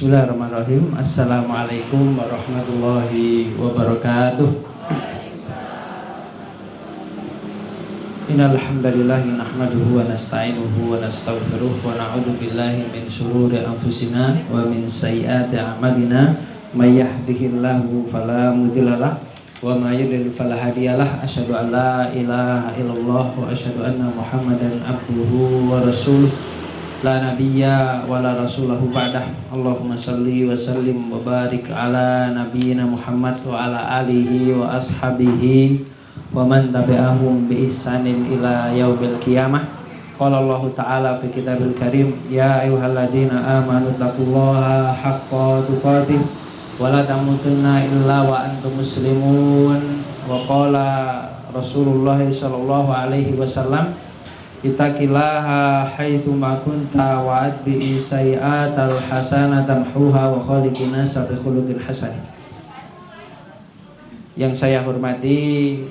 Bismillahirrahmanirrahim. Assalamualaikum warahmatullahi wabarakatuh. Innal hamdalillah nahmaduhu wa nasta'inuhu wa nastaghfiruh wa na'udzu billahi min shururi anfusina wa min sayyiati a'malina may yahdihillahu fala mudhillalah wa may yudlil fala hadiyalah. Asyhadu an la ilaha illallah wa asyhadu anna Muhammadan abduhu wa rasuluh. La nabiyya wa la rasulahu ba'dah. Allahumma salli wa sallim wa barik ala nabiyyina Muhammad wa ala alihi wa ashabihi wa man tabi'ahum bi ihsanin ila yaumil qiyamah. Qala Allah ta'ala fi kitabil karim, ya ayyuhalladzina amanu taqullaha haqqa tuqatih wa la tamutunna illa wa antum muslimun. Wa qala Rasulullah sallallahu alaihi wasallam, ittaqillaha haitsu ma kunta wa atbi'i sayyi'atal hasanata tamhuha wa khaliqin nasa bi khuluqin hasan. Yang saya hormati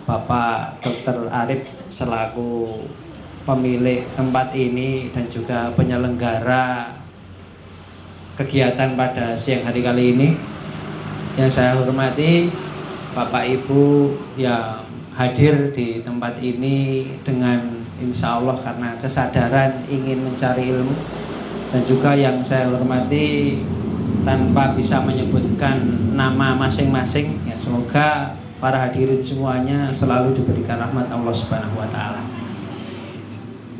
Bapak Dr. Arif selaku pemilik tempat ini dan juga penyelenggara kegiatan pada siang hari kali ini. Yang saya hormati Bapak Ibu yang hadir di tempat ini dengan insya Allah karena kesadaran ingin mencari ilmu, dan juga yang saya hormati tanpa bisa menyebutkan nama masing-masing, ya semoga para hadirin semuanya selalu diberikan rahmat Allah Subhanahu wa taala.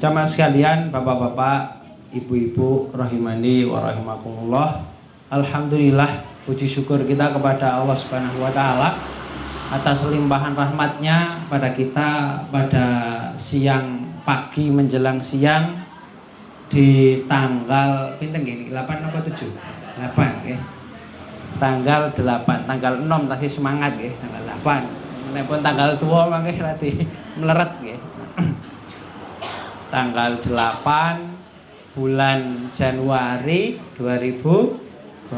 Jamaah sekalian, bapak-bapak, ibu-ibu rahimani wa rahimakumullah. Alhamdulillah, puji syukur kita kepada Allah Subhanahu wa taala atas limpahan rahmatnya pada kita pada siang pagi menjelang siang di tanggal pinten gini 8 apa 7? 8 nggih. Tanggal 8, tanggal 6 tadi semangat nggih, tanggal 8. Nek tanggal tua mangke rati meleret nggih. Tanggal 8 bulan Januari 2026.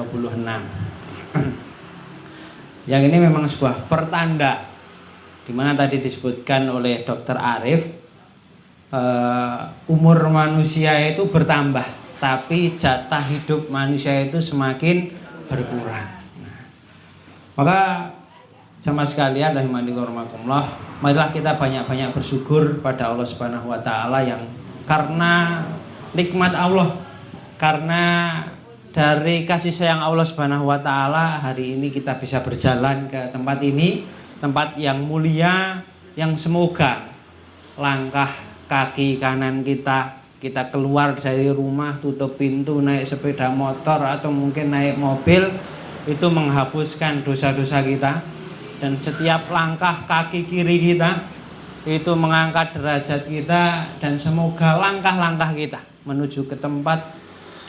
Yang ini memang sebuah pertanda, dimana tadi disebutkan oleh Dr. Arif, umur manusia itu bertambah, tapi jatah hidup manusia itu semakin berkurang. Maka sama sekalian rahimani wa rahimakumullah, marilah kita banyak-banyak bersyukur pada Allah Subhanahu wa taala yang karena nikmat Allah, karena dari kasih sayang Allah Subhanahu wa taala hari ini kita bisa berjalan ke tempat ini, tempat yang mulia, yang semoga langkah kaki kanan kita keluar dari rumah, tutup pintu, naik sepeda motor atau mungkin naik mobil, itu menghapuskan dosa-dosa kita, dan setiap langkah kaki kiri kita itu mengangkat derajat kita, dan semoga langkah-langkah kita menuju ke tempat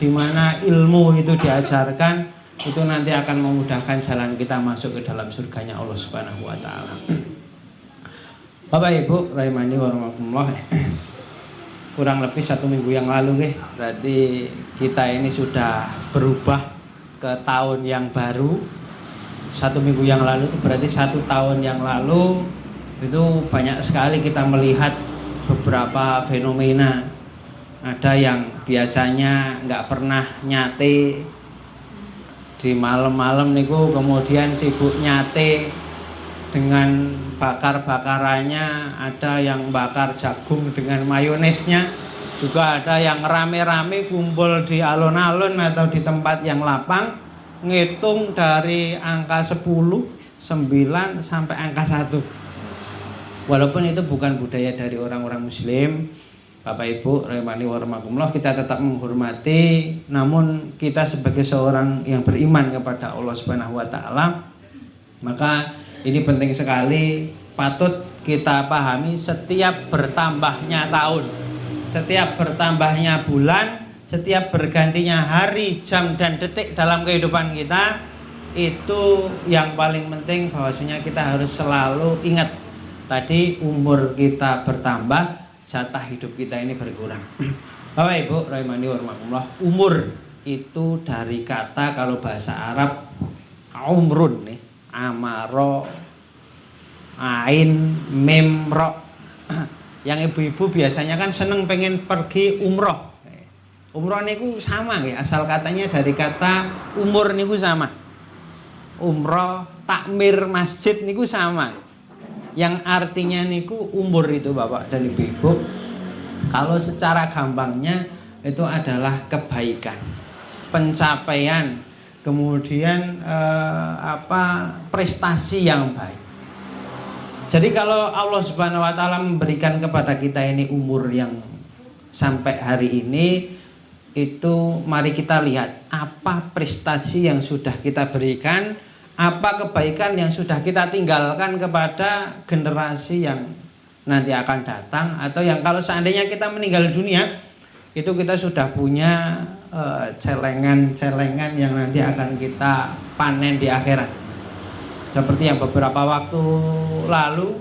di mana ilmu itu diajarkan, itu nanti akan memudahkan jalan kita masuk ke dalam surganya Allah Subhanahu wa taala. Bapak Ibu rahimani wa rahimakumullah, kurang lebih 1 minggu yang lalu nih, berarti kita ini sudah berubah ke tahun yang baru. 1 minggu yang lalu itu berarti 1 tahun yang lalu itu banyak sekali kita melihat beberapa fenomena. Ada yang biasanya nggak pernah nyate di malam-malam niku, kemudian sibuk nyate dengan bakar-bakarannya. Ada yang bakar jagung dengan mayonesnya, juga ada yang rame-rame kumpul di alun-alun atau di tempat yang lapang, ngitung dari angka 10, 9 sampai angka 1. Walaupun itu bukan budaya dari orang-orang muslim, Bapak Ibu rahimani wa rahimakumullah, kita tetap menghormati. Namun kita sebagai seorang yang beriman kepada Allah Subhanahu wa taala, maka ini penting sekali, patut kita pahami. Setiap bertambahnya tahun, setiap bertambahnya bulan, setiap bergantinya hari, jam dan detik dalam kehidupan kita, itu yang paling penting bahwasanya kita harus selalu ingat tadi, umur kita bertambah, jatah hidup kita ini berkurang. Bapak Ibu rahimani wa rahimakumullah, umur itu dari kata, kalau bahasa Arab umrun nih, amaro, ain, mim, ro. Yang ibu-ibu biasanya kan seneng pengen pergi umroh. Umroh niku sama nggih, asal katanya dari kata umur niku sama. Umroh, takmir masjid niku sama. Yang artinya niku umur itu Bapak dan Ibu-ibu. Kalau secara gampangnya itu adalah kebaikan, pencapaian, kemudian prestasi yang baik. Jadi kalau Allah Subhanahu wa taala memberikan kepada kita ini umur yang sampai hari ini, itu mari kita lihat apa prestasi yang sudah kita berikan, apa kebaikan yang sudah kita tinggalkan kepada generasi yang nanti akan datang, atau yang kalau seandainya kita meninggal dunia itu kita sudah punya celengan-celengan yang nanti akan kita panen di akhirat. Seperti yang beberapa waktu lalu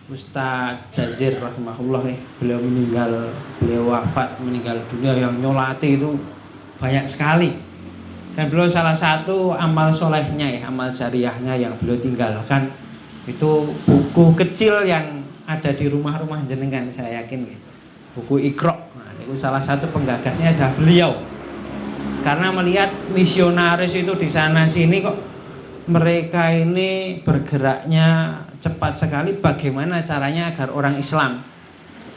Ustadz Jazir rahimahullah beliau wafat, meninggal dunia, yang nyolati itu banyak sekali. Dan beliau salah satu amal solehnya amal jariahnya yang beliau tinggalkan itu buku kecil yang ada di rumah-rumah jenengan, saya yakin buku Iqra. Nah, itu salah satu penggagasnya adalah beliau. Karena melihat misionaris itu di sana sini kok mereka ini bergeraknya cepat sekali, bagaimana caranya agar orang Islam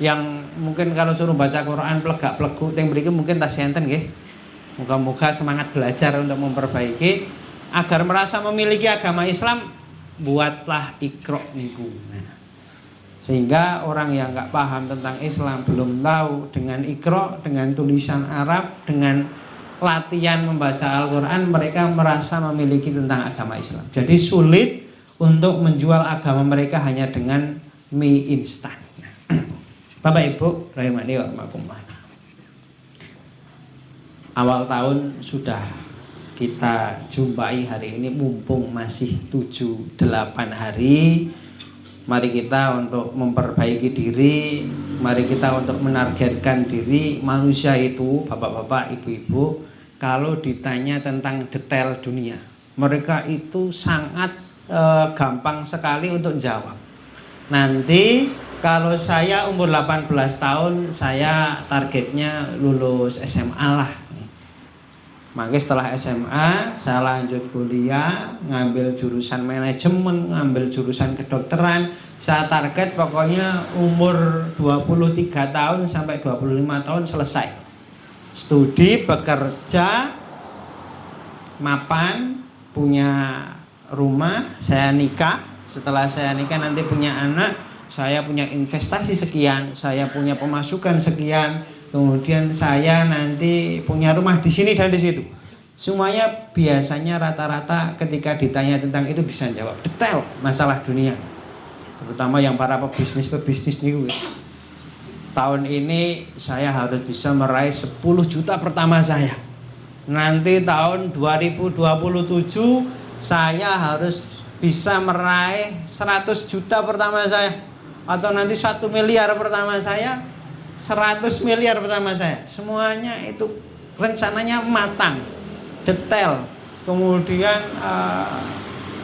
yang mungkin kalau suruh baca Quran plegak-plegu teng mriki mungkin tas enten nggih. Moga-moga semangat belajar untuk memperbaiki agar merasa memiliki agama Islam, buatlah Iqra niku. Nah, sehingga orang yang nggak paham tentang Islam, belum tahu dengan Iqra, dengan tulisan Arab, dengan latihan membaca Al-Quran, mereka merasa memiliki tentang agama Islam. Jadi sulit untuk menjual agama mereka hanya dengan mie instan. Bapak Ibu rahimani wa rahimakumullah. Awal tahun sudah kita jumpai hari ini, mumpung masih 7-8 hari. Mari kita untuk memperbaiki diri, mari kita untuk menargetkan diri. Manusia itu, bapak-bapak, ibu-ibu, kalau ditanya tentang detail dunia, mereka itu sangat gampang sekali untuk jawab. Nanti kalau saya umur 18 tahun, saya targetnya lulus SMA lah. Maka setelah SMA saya lanjut kuliah, ngambil jurusan manajemen, ngambil jurusan kedokteran. Saya target pokoknya umur 23 tahun sampai 25 tahun selesai studi, bekerja, mapan, punya rumah, saya nikah. Setelah saya nikah nanti punya anak, saya punya investasi sekian, saya punya pemasukan sekian, kemudian saya nanti punya rumah di sini dan di situ. Semuanya biasanya rata-rata ketika ditanya tentang itu bisa jawab detail masalah dunia. Terutama yang para pebisnis nih. Tahun ini saya harus bisa meraih 10 juta pertama saya. Nanti tahun 2027 saya harus bisa meraih 100 juta pertama saya. Atau nanti 1 miliar pertama saya, 100 miliar pertama saya. Semuanya itu rencananya matang, detail. Kemudian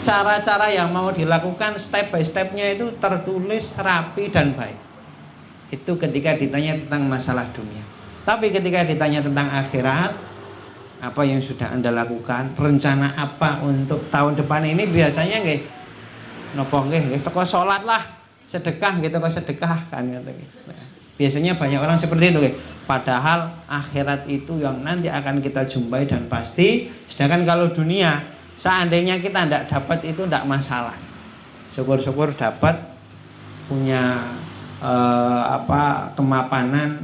cara-cara yang mau dilakukan step by stepnya itu tertulis rapi dan baik. Itu ketika ditanya tentang masalah dunia. Tapi ketika ditanya tentang akhirat, apa yang sudah Anda lakukan, rencana apa untuk tahun depan ini, biasanya nggih napa nggih teko salat lah, sedekah gitu, kok sedekah kan gitu. Nah, biasanya banyak orang seperti itu nggih. Padahal akhirat itu yang nanti akan kita jumpai dan pasti. Sedangkan kalau dunia, seandainya kita tidak dapat itu tidak masalah. Syukur-syukur dapat punya kemapanan,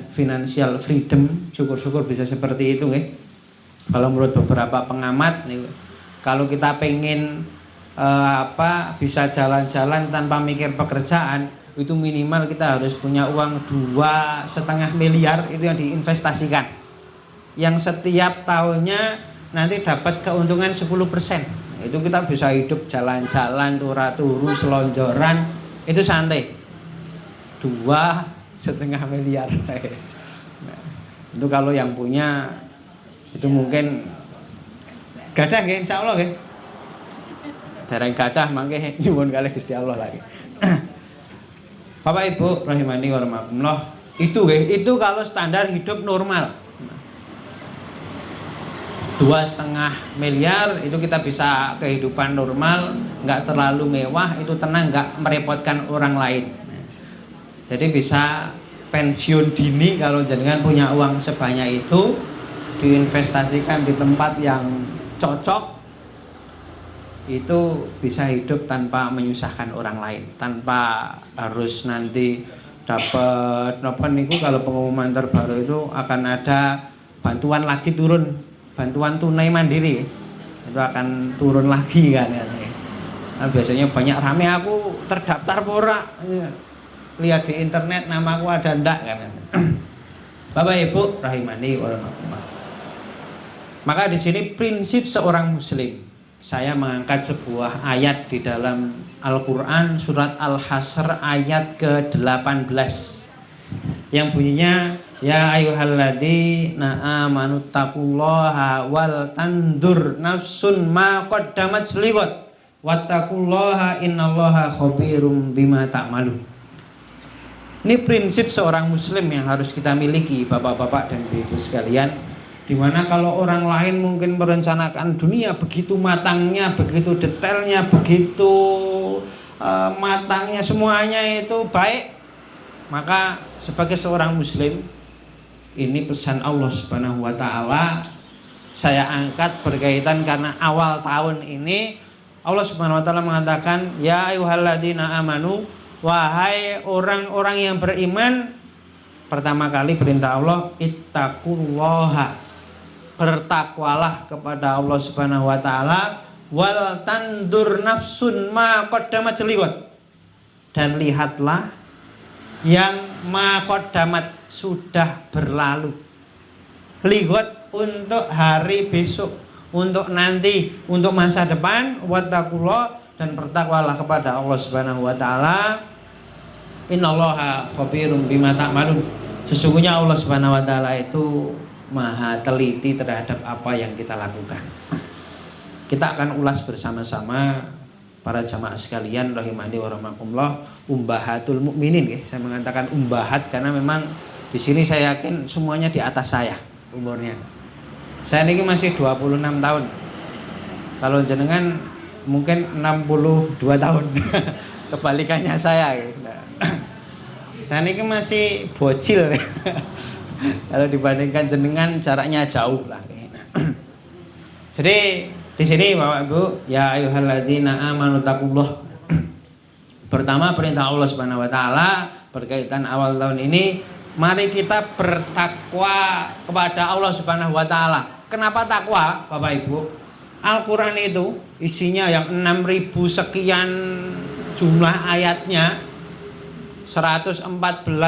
financial freedom, syukur-syukur bisa seperti itu nggih. Kalau menurut beberapa pengamat nih, kalau kita pengen bisa jalan-jalan tanpa mikir pekerjaan, itu minimal kita harus punya uang 2,5 miliar itu yang diinvestasikan, yang setiap tahunnya nanti dapat keuntungan 10%. Itu kita bisa hidup jalan-jalan, turu-turu, selonjoran, itu santai. 2,5 miliar. Nah, itu kalau yang punya itu mungkin gadah nggih insyaallah nggih. Dereng gadah mangke nyuwun kalih Gusti Allah lagi. Bapak Ibu rahimani wa rahimakumullah, itu nggih, itu kalau standar hidup normal. 2,5 miliar itu kita bisa kehidupan normal, nggak terlalu mewah, itu tenang, nggak merepotkan orang lain. Jadi bisa pensiun dini kalau jenengan punya uang sebanyak itu, diinvestasikan di tempat yang cocok, itu bisa hidup tanpa menyusahkan orang lain, tanpa harus nanti dapat apa niku. Kalau pengumuman terbaru itu akan ada bantuan lagi turun, bantuan tunai mandiri itu akan turun lagi kan ya. Nah, biasanya banyak rame, aku terdaftar pora, lihat di internet nama aku ada ndak kan. Bapak Ibu rahimani wa rahmatullah. Maka di sini prinsip seorang muslim, saya mengangkat sebuah ayat di dalam Al-Quran surat Al-Hasr ayat ke-18 yang bunyinya ya ayyuhalladzina amanu taqullaha wal tandur nafsun ma qaddamat liwat wattaqullaha innallaha khabirum bima ta'malun. Ini prinsip seorang muslim yang harus kita miliki, bapak-bapak dan ibu sekalian, dimana kalau orang lain mungkin merencanakan dunia begitu matangnya, begitu detailnya, begitu matangnya, semuanya itu baik, maka sebagai seorang muslim, ini pesan Allah Subhanahu wa Ta'ala saya angkat berkaitan karena awal tahun ini Allah Subhanahu wa Ta'ala mengatakan ya ayyuhalladzina amanu, wahai orang-orang yang beriman. Pertama kali perintah Allah, ittaqullaha, bertakwalah kepada Allah Subhanahu wa Ta'ala, wal tandur nafsun ma qaddamat liwat, dan lihatlah yang ma qaddamat, sudah berlalu, liwat untuk hari besok, untuk nanti, untuk masa depan, wattaqullah, dan bertakwalah kepada Allah Subhanahu wa Ta'ala, innallaha khabirum bima ta'malun, sesungguhnya Allah Subhanahu wa Ta'ala itu maha teliti terhadap apa yang kita lakukan. Kita akan ulas bersama-sama para jamaah sekalian rahimani wa rahmakumullah, umbahatul mukminin. Saya mengatakan umbahat karena memang di sini saya yakin semuanya di atas saya umurnya. Saya ini masih 26 tahun. Kalau jenengan mungkin 62 tahun. Kebalikannya saya. Saya ini masih bocil. Kalau dibandingkan jenengan jaraknya jauh lah. Jadi di sini Bapak Ibu, ya ayyuhalladzina amanu taqullah. Pertama perintah Allah Subhanahu wa Ta'ala berkaitan awal tahun ini, mari kita bertakwa kepada Allah Subhanahu wa Ta'ala. Kenapa takwa, Bapak Ibu? Al-Quran itu isinya yang 6.000 sekian jumlah ayatnya, 114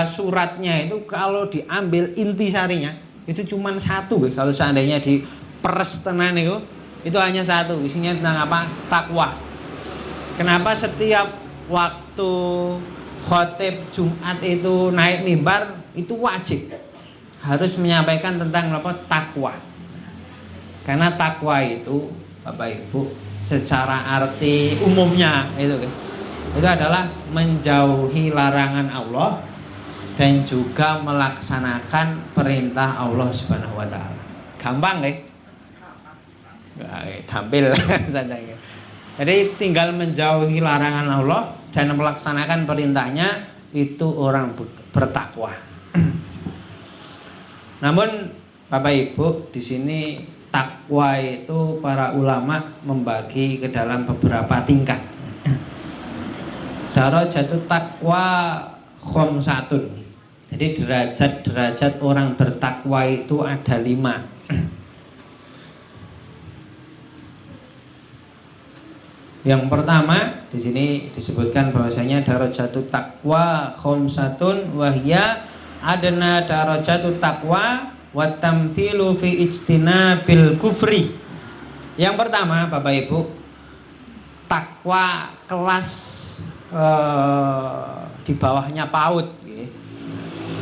suratnya itu, kalau diambil intisarinya itu cuma satu. Kalau seandainya di peres tenan itu hanya satu, isinya tentang apa? Takwa. Kenapa setiap waktu khotib Jumat itu naik mimbar itu wajib harus menyampaikan tentang apa? Takwa. Karena takwa itu Bapak Ibu secara arti umumnya itu adalah menjauhi larangan Allah dan juga melaksanakan perintah Allah Subhanahu wa Ta'ala. Gampang gampil saja. Jadi tinggal menjauhi larangan Allah dan melaksanakan perintahnya, itu orang bertakwa. Namun Bapak Ibu, di sini takwa itu para ulama membagi ke dalam beberapa tingkat. Darajatut takwa khamsatun. Jadi derajat-derajat orang bertakwa itu ada 5. Yang pertama di sini disebutkan bahwasanya darajatut takwa khamsatun wahya adna darajatut takwa wa tamthilu fi ijtinabil kufri. Yang pertama Bapak Ibu, takwa kelas di bawahnya PAUD.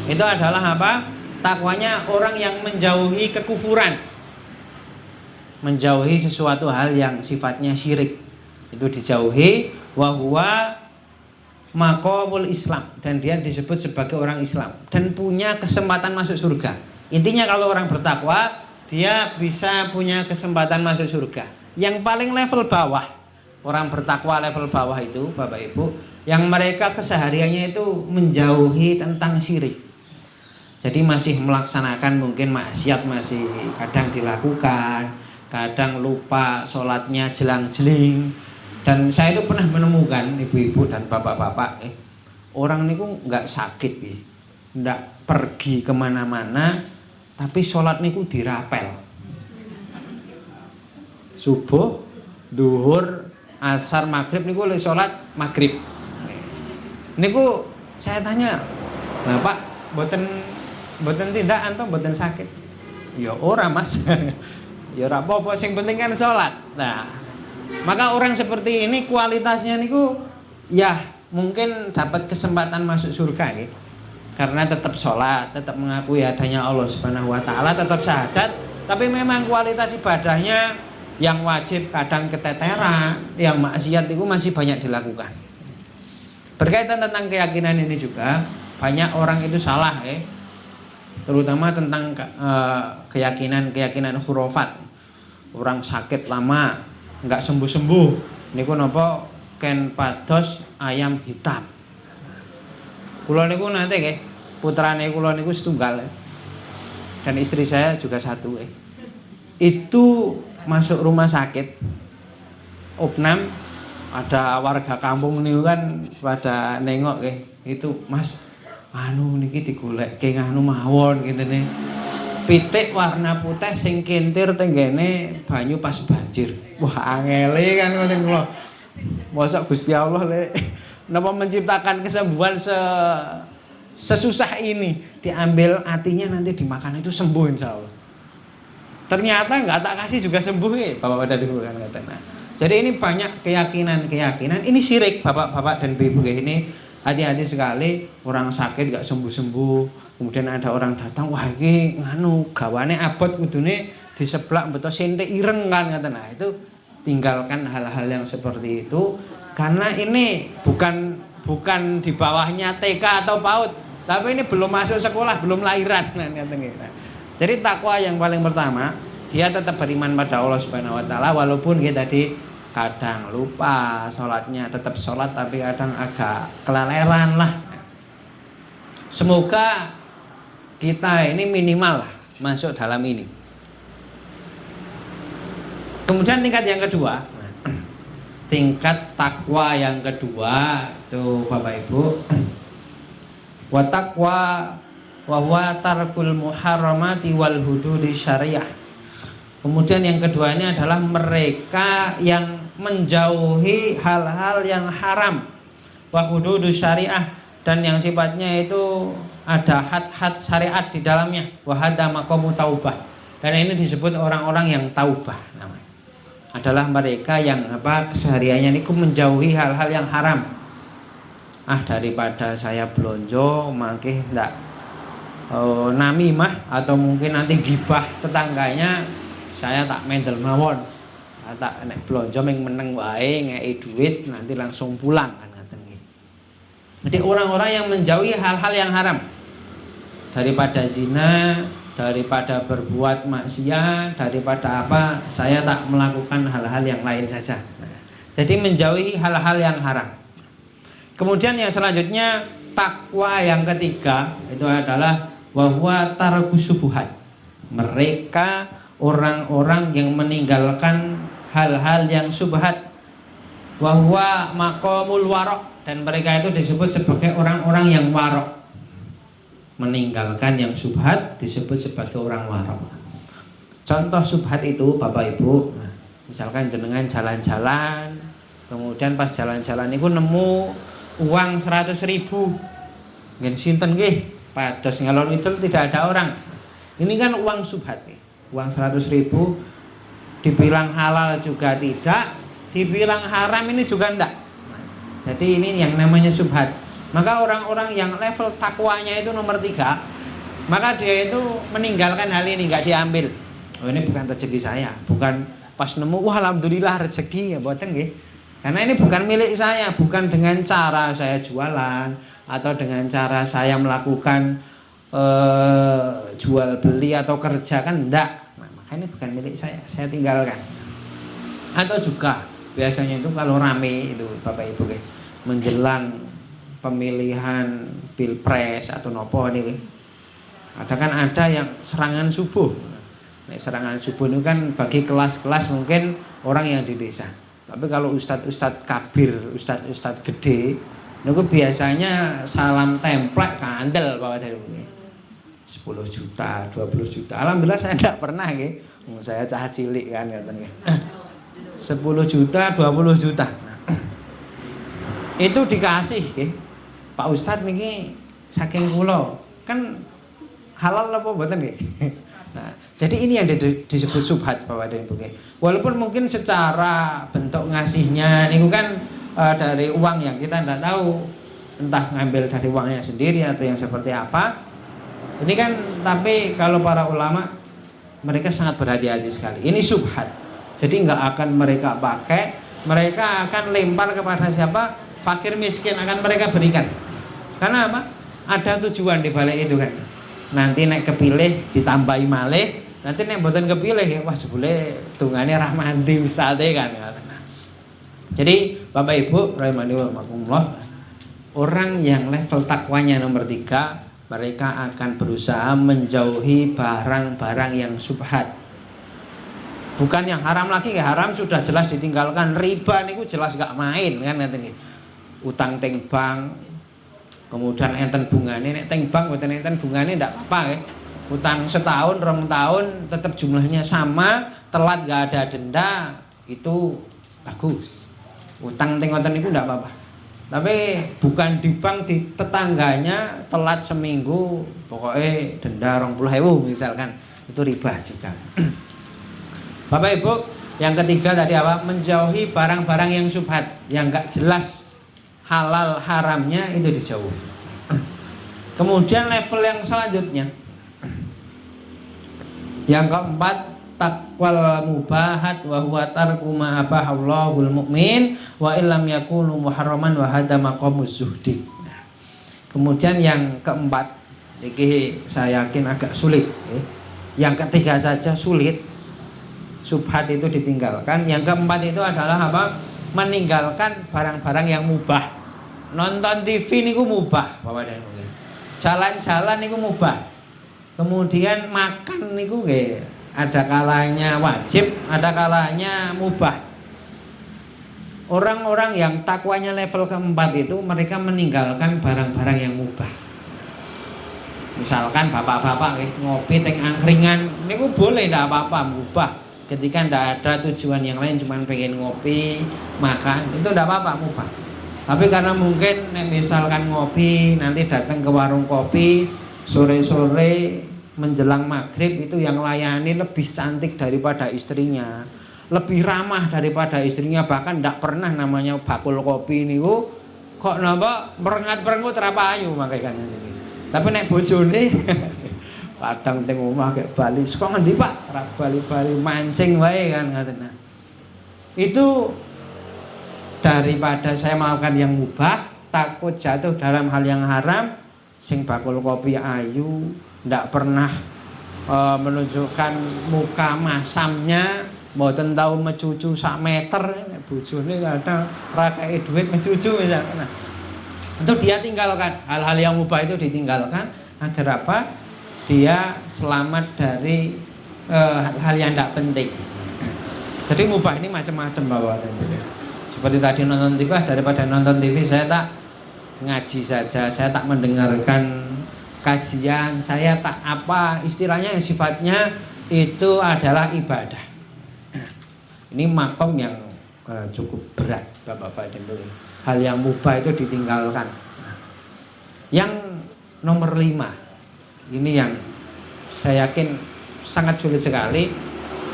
Itu adalah apa? Takwanya orang yang menjauhi kekufuran, menjauhi sesuatu hal yang sifatnya syirik, itu dijauhi. Wa huwa maqamul Islam, dan dia disebut sebagai orang Islam dan punya kesempatan masuk surga. Intinya kalau orang bertakwa dia bisa punya kesempatan masuk surga. Yang paling level bawah, orang bertakwa level bawah itu Bapak Ibu, yang mereka kesehariannya itu menjauhi tentang syirik. Jadi masih melaksanakan mungkin maksiat masih kadang dilakukan, kadang lupa sholatnya jelang-jeling. Dan saya itu pernah menemukan ibu-ibu dan bapak-bapak, orang niku nggak sakit, nggak pergi kemana-mana, tapi sholat niku dirapel. Subuh, duhur, asar, maghrib niku oleh sholat maghrib. Niku saya tanya, nah Pak, boten tindak antum boten sakit? Ya ora Mas, ya ora apa-apa, sing penting kan sholat. Nah, maka orang seperti ini kualitasnya niku ya mungkin dapat kesempatan masuk surga nih. Karena tetap sholat, tetap mengakui adanya Allah Subhanahu wa taala, tetap syahadat, tapi memang kualitas ibadahnya yang wajib kadang keteteran, yang maksiat itu masih banyak dilakukan. Berkaitan tentang keyakinan ini juga banyak orang itu salah terutama tentang keyakinan khurafat. Orang sakit lama nggak sembuh-sembuh, niku napa ken pados ayam hitam. Kula niku nate nggih, putrane kula niku setunggal. Dan istri saya juga satu Itu masuk rumah sakit. Opnam, ada warga kampung niku kan pada nengok itu, Mas, niki digoleke nganu mawon ngene. Pitik warna putih sing kintir tenggene banyu pas banjir. Wah, angele kan ngoten kula. Mosok Gusti Allah napa menciptakan kesembuhan sesusah ini, diambil hatinya nanti dimakan itu sembuh insya Allah. Ternyata nggak tak kasih juga sembuh Bapak dan Ibu kan kata. Nah, jadi ini banyak keyakinan ini syirik Bapak dan Ibu ini hati-hati sekali. Orang sakit nggak sembuh, kemudian ada orang datang, wah ini nganu gawane abot kudune diseblak betul sente ireng kan kata. Nah itu tinggalkan hal-hal yang seperti itu. Karena ini bukan di bawahnya TK atau PAUD, tapi ini belum masuk sekolah, belum lahiran. Jadi takwa yang paling pertama, dia tetap beriman pada Allah Subhanahu wa taala walaupun dia tadi kadang lupa sholatnya, tetap sholat tapi kadang agak keleleran lah. Semoga kita ini minimal lah masuk dalam ini. Kemudian tingkat yang kedua, tingkat takwa yang kedua itu Bapak Ibu, wa taqwa wa huwa tarkul muharramati wal hududi syariah. Kemudian yang kedua ini adalah mereka yang menjauhi hal-hal yang haram, wa hududu syariah, dan yang sifatnya itu ada had-had syariat di dalamnya, wa hadza maqamu taubah. Dan ini disebut orang-orang yang taubah namanya. Adalah mereka yang kesehariannya niku menjauhi hal-hal yang haram. Daripada saya blonjo mangke ndak namimah atau mungkin nanti gibah tetangganya, saya tak mendel mawon. Tak nek blonjo ming meneng wae ngeki duit nanti langsung pulang kan ngaten nggih. Jadi orang-orang yang menjauhi hal-hal yang haram, daripada zina, daripada berbuat maksiat, daripada apa, saya tak melakukan hal-hal yang lain saja. Jadi menjauhi hal-hal yang haram. Kemudian yang selanjutnya takwa yang ketiga itu adalah wahwa tarkus subuhat. Mereka orang-orang yang meninggalkan hal-hal yang subhat. Wahwa maqamul warok, dan mereka itu disebut sebagai orang-orang yang warok. Meninggalkan yang subhat disebut sebagai orang warok. Contoh subhat itu Bapak Ibu, misalkan jenengan jalan-jalan, kemudian pas jalan-jalan itu nemu uang 100.000, nggih sinten nggih, pados ngalor itu tidak ada orang. Ini kan uang subhat, uang 100.000, dibilang halal juga tidak, dibilang haram ini juga enggak. Jadi ini yang namanya subhat. Maka orang-orang yang level takwanya itu nomor 3, maka dia itu meninggalkan hal ini, nggak diambil. Oh ini bukan rezeki saya, bukan pas nemu, wah alhamdulillah rezeki ya boten nggih. Karena ini bukan milik saya, bukan dengan cara saya jualan atau dengan cara saya melakukan jual beli atau kerja kan enggak. Nah, ini bukan milik saya tinggalkan. Atau juga biasanya itu kalau rame itu Bapak Ibu menjelang pemilihan pilpres atau nopo nih, ada yang serangan subuh. Nah, serangan subuh itu kan bagi kelas-kelas mungkin orang yang di desa. Tapi kalau ustadz kabir, ustadz gede, itu biasanya salam templek kandel Bapak Ibu. 10 juta, 20 juta. Alhamdulillah saya tidak pernah nggih. Saya cah cilik kan ngoten nggih. 10 juta, 20 juta. Itu dikasih nggih. Pak Ustadz niki saking kula. Kan halal apa mboten nggih? Nah, jadi ini yang disebut subhat Bapak dan Ibu. Walaupun mungkin secara bentuk ngasihnya niku kan dari uang yang kita tidak tahu, entah ngambil dari uangnya sendiri atau yang seperti apa. Ini kan, tapi kalau para ulama mereka sangat berhati-hati sekali. Ini subhat. Jadi nggak akan mereka pakai, mereka akan lempar kepada siapa? Fakir miskin akan mereka berikan. Karena apa? Ada tujuan di balik itu kan. Nanti nek kepilih ditambahi malih, nanti nek mboten kepilih wah jebule tungane rahmandi ustadz kan. Jadi Bapak Ibu rahimani wa rahimakumullah, orang yang level takwanya nomor 3, mereka akan berusaha menjauhi barang-barang yang subhat. Bukan yang haram lagi, ya haram sudah jelas ditinggalkan. Riba niku jelas gak main kan ngeten iki. Utang teng bank, kemudian enten bungane, nek teng bank mboten enten bungane ndak apa-apa ya. Utang setahun, 2 tahun tetap jumlahnya sama, telat gak ada denda, itu bagus. Utang teng ngoten niku ndak apa-apa. Tapi bukan di bank, di tetangganya telat seminggu pokoknya denda 20.000 misalkan, itu riba juga. Bapak Ibu, yang ketiga tadi apa? Menjauhi barang-barang yang subhat, yang gak jelas halal haramnya itu dijauhi. Kemudian level yang selanjutnya, yang keempat, takwal mubahat wa huwa tarku ma abahallahul mu'min wa illam yakunu muharraman wa hada maqamuz zuhdi. Kemudian yang keempat, ini saya yakin agak sulit ya. Yang ketiga saja sulit, subhat itu ditinggalkan. Yang keempat itu adalah apa? Meninggalkan barang-barang yang mubah. Nonton TV niku mubah Bapak dan Ibu. Jalan-jalan niku mubah. Kemudian makan niku nggih ada kalanya wajib, ada kalanya mubah. Orang-orang yang takwanya level keempat itu mereka meninggalkan barang-barang yang mubah. Misalkan bapak-bapak ngopi teng angkringan, niku boleh ndak apa-apa, mubah. Ketika ndak ada tujuan yang lain, cuma pengen ngopi, makan, itu ndak apa-apa, mubah. Tapi karena mungkin misalkan ngopi, nanti datang ke warung kopi sore-sore menjelang maghrib, itu yang layani lebih cantik daripada istrinya, lebih ramah daripada istrinya, bahkan tidak pernah namanya bakul kopi ini kok napa merengat-merengut rapayu makanya ini. Tapi nek bojone kadang teng omah kayak Bali, kok ngendi Pak? Ra Bali-bali mancing wae kan ngaten. Itu daripada saya melakukan yang mubah, takut jatuh dalam hal yang haram, sing bakul kopi ayu ndak pernah menunjukkan muka masamnya, mboten tau mecucu sak meter, bojone kadang ra kei duit mecucu misalkan. Nah, itu dia tinggalkan, hal-hal yang mubah itu ditinggalkan agar apa? Dia selamat dari hal-hal yang tidak penting. Jadi mubah ini macam-macam Bapak dan Ibu. Seperti tadi nonton TV, daripada nonton TV saya tak ngaji saja, saya tak mendengarkan kajian, saya tak apa istilahnya yang sifatnya itu adalah ibadah. Ini makom yang cukup berat Bapak-bapak dan Ibu. Hal yang mubah itu ditinggalkan. Yang nomor 5, ini yang saya yakin sangat sulit sekali.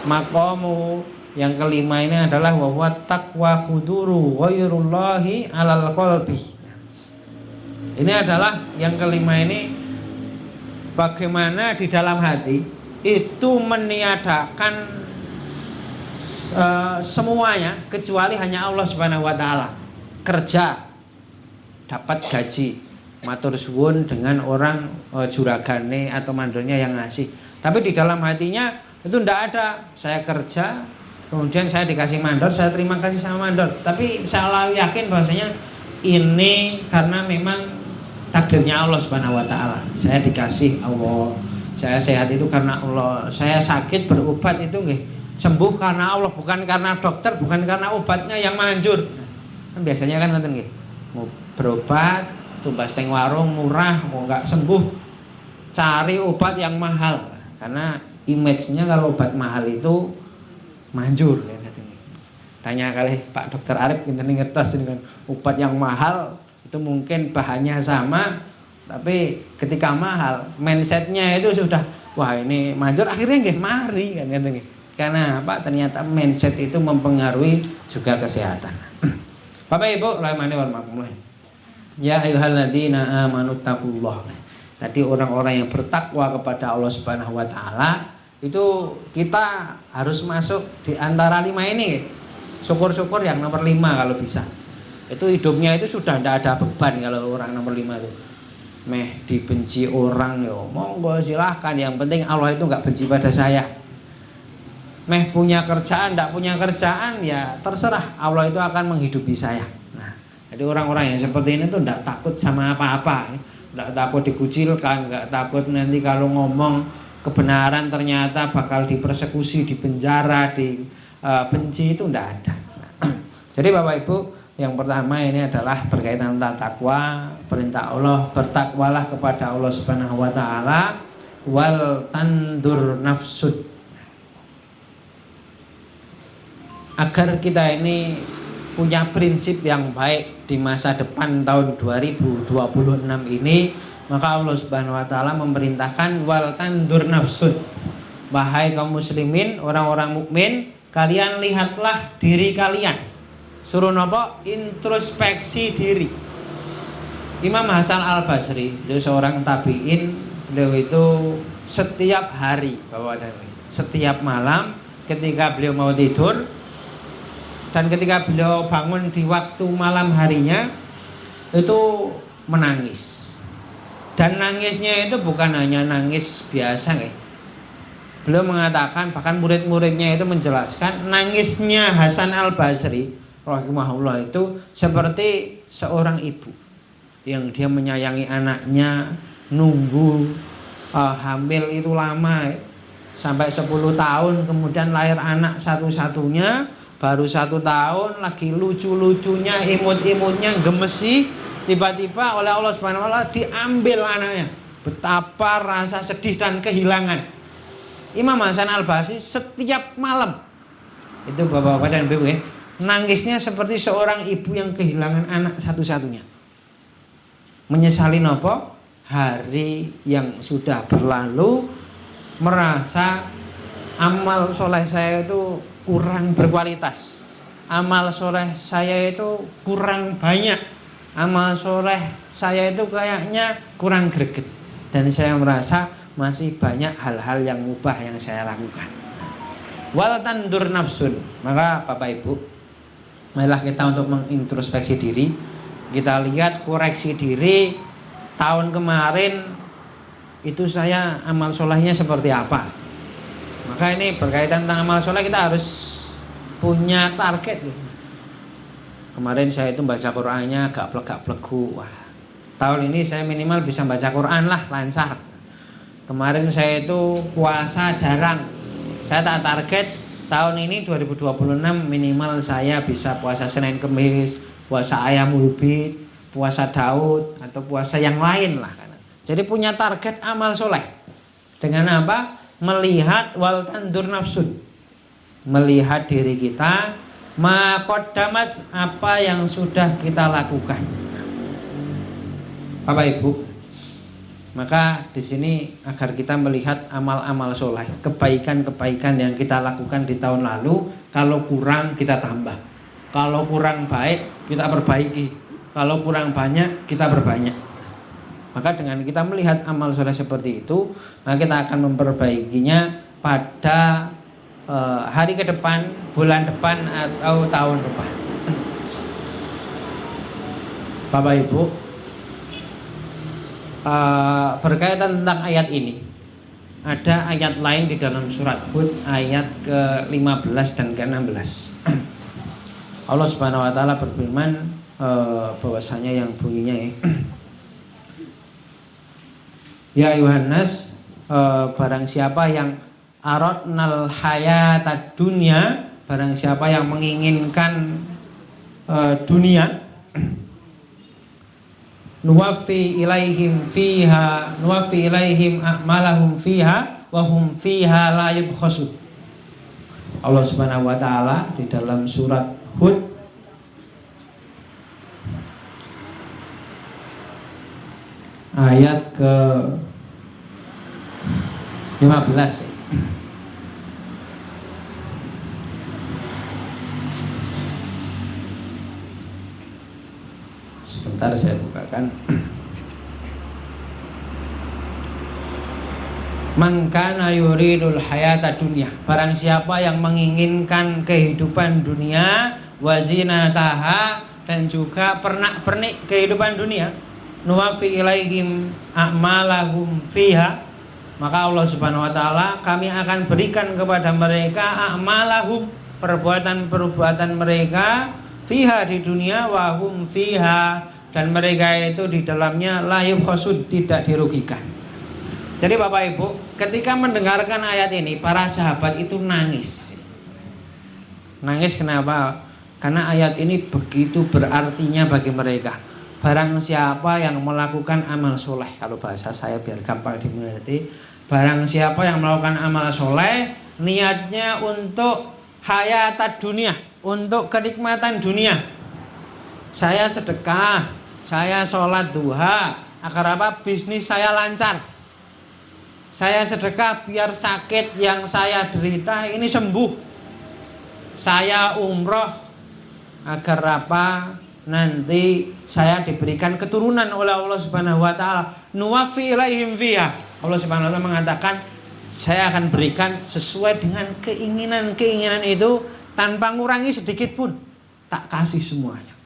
Makomu yang kelima ini adalah wa taqwa huduru ghairullahi alal qalbi. Ini adalah yang kelima ini, bagaimana di dalam hati itu meniadakan semuanya kecuali hanya Allah Subhanahu wa taala. Kerja dapat gaji, matur suwun dengan orang juragane atau mandornya yang ngasih. Tapi di dalam hatinya Itu ndak ada. Saya kerja, kemudian saya dikasih mandor, saya terima kasih sama mandor. Tapi saya yakin bahwasanya ini karena memang takdirnya Allah Subhanahu wa taala. Saya dikasih Allah. Saya sehat itu karena Allah. Saya sakit berobat itu nggih sembuh karena Allah, bukan karena dokter, bukan karena obatnya yang manjur. Kan biasanya kan ngoten nggih. Mau berobat, tumbas teng warung murah, mau enggak sembuh, cari obat yang mahal. Karena image-nya kalau obat mahal itu manjur ya. Tanya kali Pak Dokter Arif ngeten ngertos dengan obat yang mahal itu mungkin bahannya sama, tapi ketika mahal mindsetnya itu sudah wah ini manjur, akhirnya nggih mari kan ngeten. Karena apa? Ternyata mindset itu mempengaruhi juga kesehatan. Bapak Ibu rahimani wa rahimakumullah. Ya ayyuhalladzina amanu taqullah. Tadi orang-orang yang bertakwa kepada Allah Subhanahu wa taala itu kita harus masuk di antara 5 ini. Syukur-syukur yang nomor 5 kalau bisa. Itu hidupnya itu sudah tidak ada beban kalau orang nomor 5 itu. Meh dibenci orang yo, monggo silahkan, yang penting Allah itu enggak benci pada saya. Meh punya kerjaan, tidak punya kerjaan ya terserah, Allah itu akan menghidupi saya. Nah, jadi orang-orang yang seperti ini tuh tidak takut sama apa-apa, tidak takut dikucilkan, nggak takut nanti kalau ngomong kebenaran ternyata bakal dipersekusi, dipenjara, dibenci, itu tidak ada. Jadi Bapak Ibu, yang pertama ini adalah berkaitan tentang takwa. Perintah Allah, bertakwalah kepada Allah Subhanahu wa taala, wal tandur nafsud. Agar kita ini punya prinsip yang baik di masa depan tahun 2026 ini, maka Allah Subhanahu wa taala memerintahkan wal tandur nafsud. Wahai kaum muslimin, orang-orang mukmin, kalian lihatlah diri kalian. Suruh nopo? Introspeksi diri. Imam Hasan Al-Basri, beliau seorang tabi'in, beliau itu setiap hari, setiap malam ketika beliau mau tidur dan ketika beliau bangun di waktu malam harinya itu menangis. Dan nangisnya itu bukan hanya nangis biasa, beliau mengatakan, bahkan murid-muridnya itu menjelaskan, nangisnya Hasan Al-Basri rahimahullah itu seperti seorang ibu yang dia menyayangi anaknya, nunggu hamil itu lama sampai 10 tahun, kemudian lahir anak satu-satunya, baru 1 tahun lagi lucu-lucunya, imut-imutnya, gemesi, tiba-tiba oleh Allah Subhanahu wa taala diambil anaknya. Betapa rasa sedih dan kehilangan. Imam Hasan Al-Basri setiap malam itu bapak-bapak dan ibu nangisnya seperti seorang ibu yang kehilangan anak satu-satunya. Menyesali nopo? Hari yang sudah berlalu, merasa amal soleh saya itu kurang berkualitas, amal soleh saya itu kurang banyak, amal soleh saya itu kayaknya kurang greget, dan saya merasa masih banyak hal-hal yang mubah yang saya lakukan. Wal tandur nafsun. Maka Bapak Ibu, marilah kita untuk mengintrospeksi diri. Kita lihat, koreksi diri. Tahun kemarin itu saya amal solehnya seperti apa. Maka ini berkaitan tentang amal soleh, kita harus punya target. Kemarin saya itu baca Qur'annya gak plek-plegu. Wah, tahun ini saya minimal bisa baca Qur'an lah, lancar. Kemarin saya itu puasa jarang. Saya tak target tahun ini 2026 minimal saya bisa puasa Senin Kemis, puasa ayam ubit, puasa Daud, atau puasa yang lain lah. Jadi punya target amal soleh. Dengan apa? Melihat wal tandur nafsun. Melihat diri kita, maqaddamat, apa yang sudah kita lakukan. Bapak Ibu, maka di sini agar kita melihat amal-amal soleh, kebaikan-kebaikan yang kita lakukan di tahun lalu, kalau kurang kita tambah, kalau kurang baik kita perbaiki, kalau kurang banyak kita perbanyak. Maka dengan kita melihat amal soleh seperti itu, maka kita akan memperbaikinya pada hari ke depan, bulan depan, atau tahun depan. Bapak Ibu, berkaitan tentang ayat ini, ada ayat lain di dalam surat Hud ayat ke-15 dan ke-16. Allah Subhanahu wa taala berfirman bahwasanya yang bunyinya ya ayuhan nas, barang siapa yang aradnal hayatad dunya, barang siapa yang menginginkan dunia, nuwaffi ilaihim a'malahum fiha wa hum fiha la yubkhasun. Allah Subhanahu wa taala di dalam surat Hud ayat ke 15. Sebentar saya bukakan. Man kana yuridul hayata dunya, barang siapa yang menginginkan kehidupan dunia, wazinataha, dan juga pernak-pernik kehidupan dunia, nuwafi ilaihim a'malahum fiha, maka Allah Subhanahu wa taala kami akan berikan kepada mereka a'malahum, perbuatan-perbuatan mereka, fiha di dunia, wahum fiha, dan mereka itu di dalamnya la yubkhasun, tidak dirugikan. Jadi Bapak Ibu, ketika mendengarkan ayat ini, para sahabat itu nangis. Nangis kenapa? Karena ayat ini begitu berartinya bagi mereka. Barang siapa yang melakukan amal soleh, kalau bahasa saya biar gampang dimengerti, barang siapa yang melakukan amal soleh, niatnya untuk hayatad dunia, untuk kenikmatan dunia. Saya sedekah, saya sholat duha, agar apa? Bisnis saya lancar. Saya sedekah biar sakit yang saya derita ini sembuh. Saya umroh agar apa? Nanti saya diberikan keturunan oleh Allah Subhanahu wa taala. Nuwaffi ilaihim fiha. Allah Subhanahu wa taala mengatakan, saya akan berikan sesuai dengan keinginan-keinginan itu tanpa ngurangi sedikit pun. Tak kasih semuanya.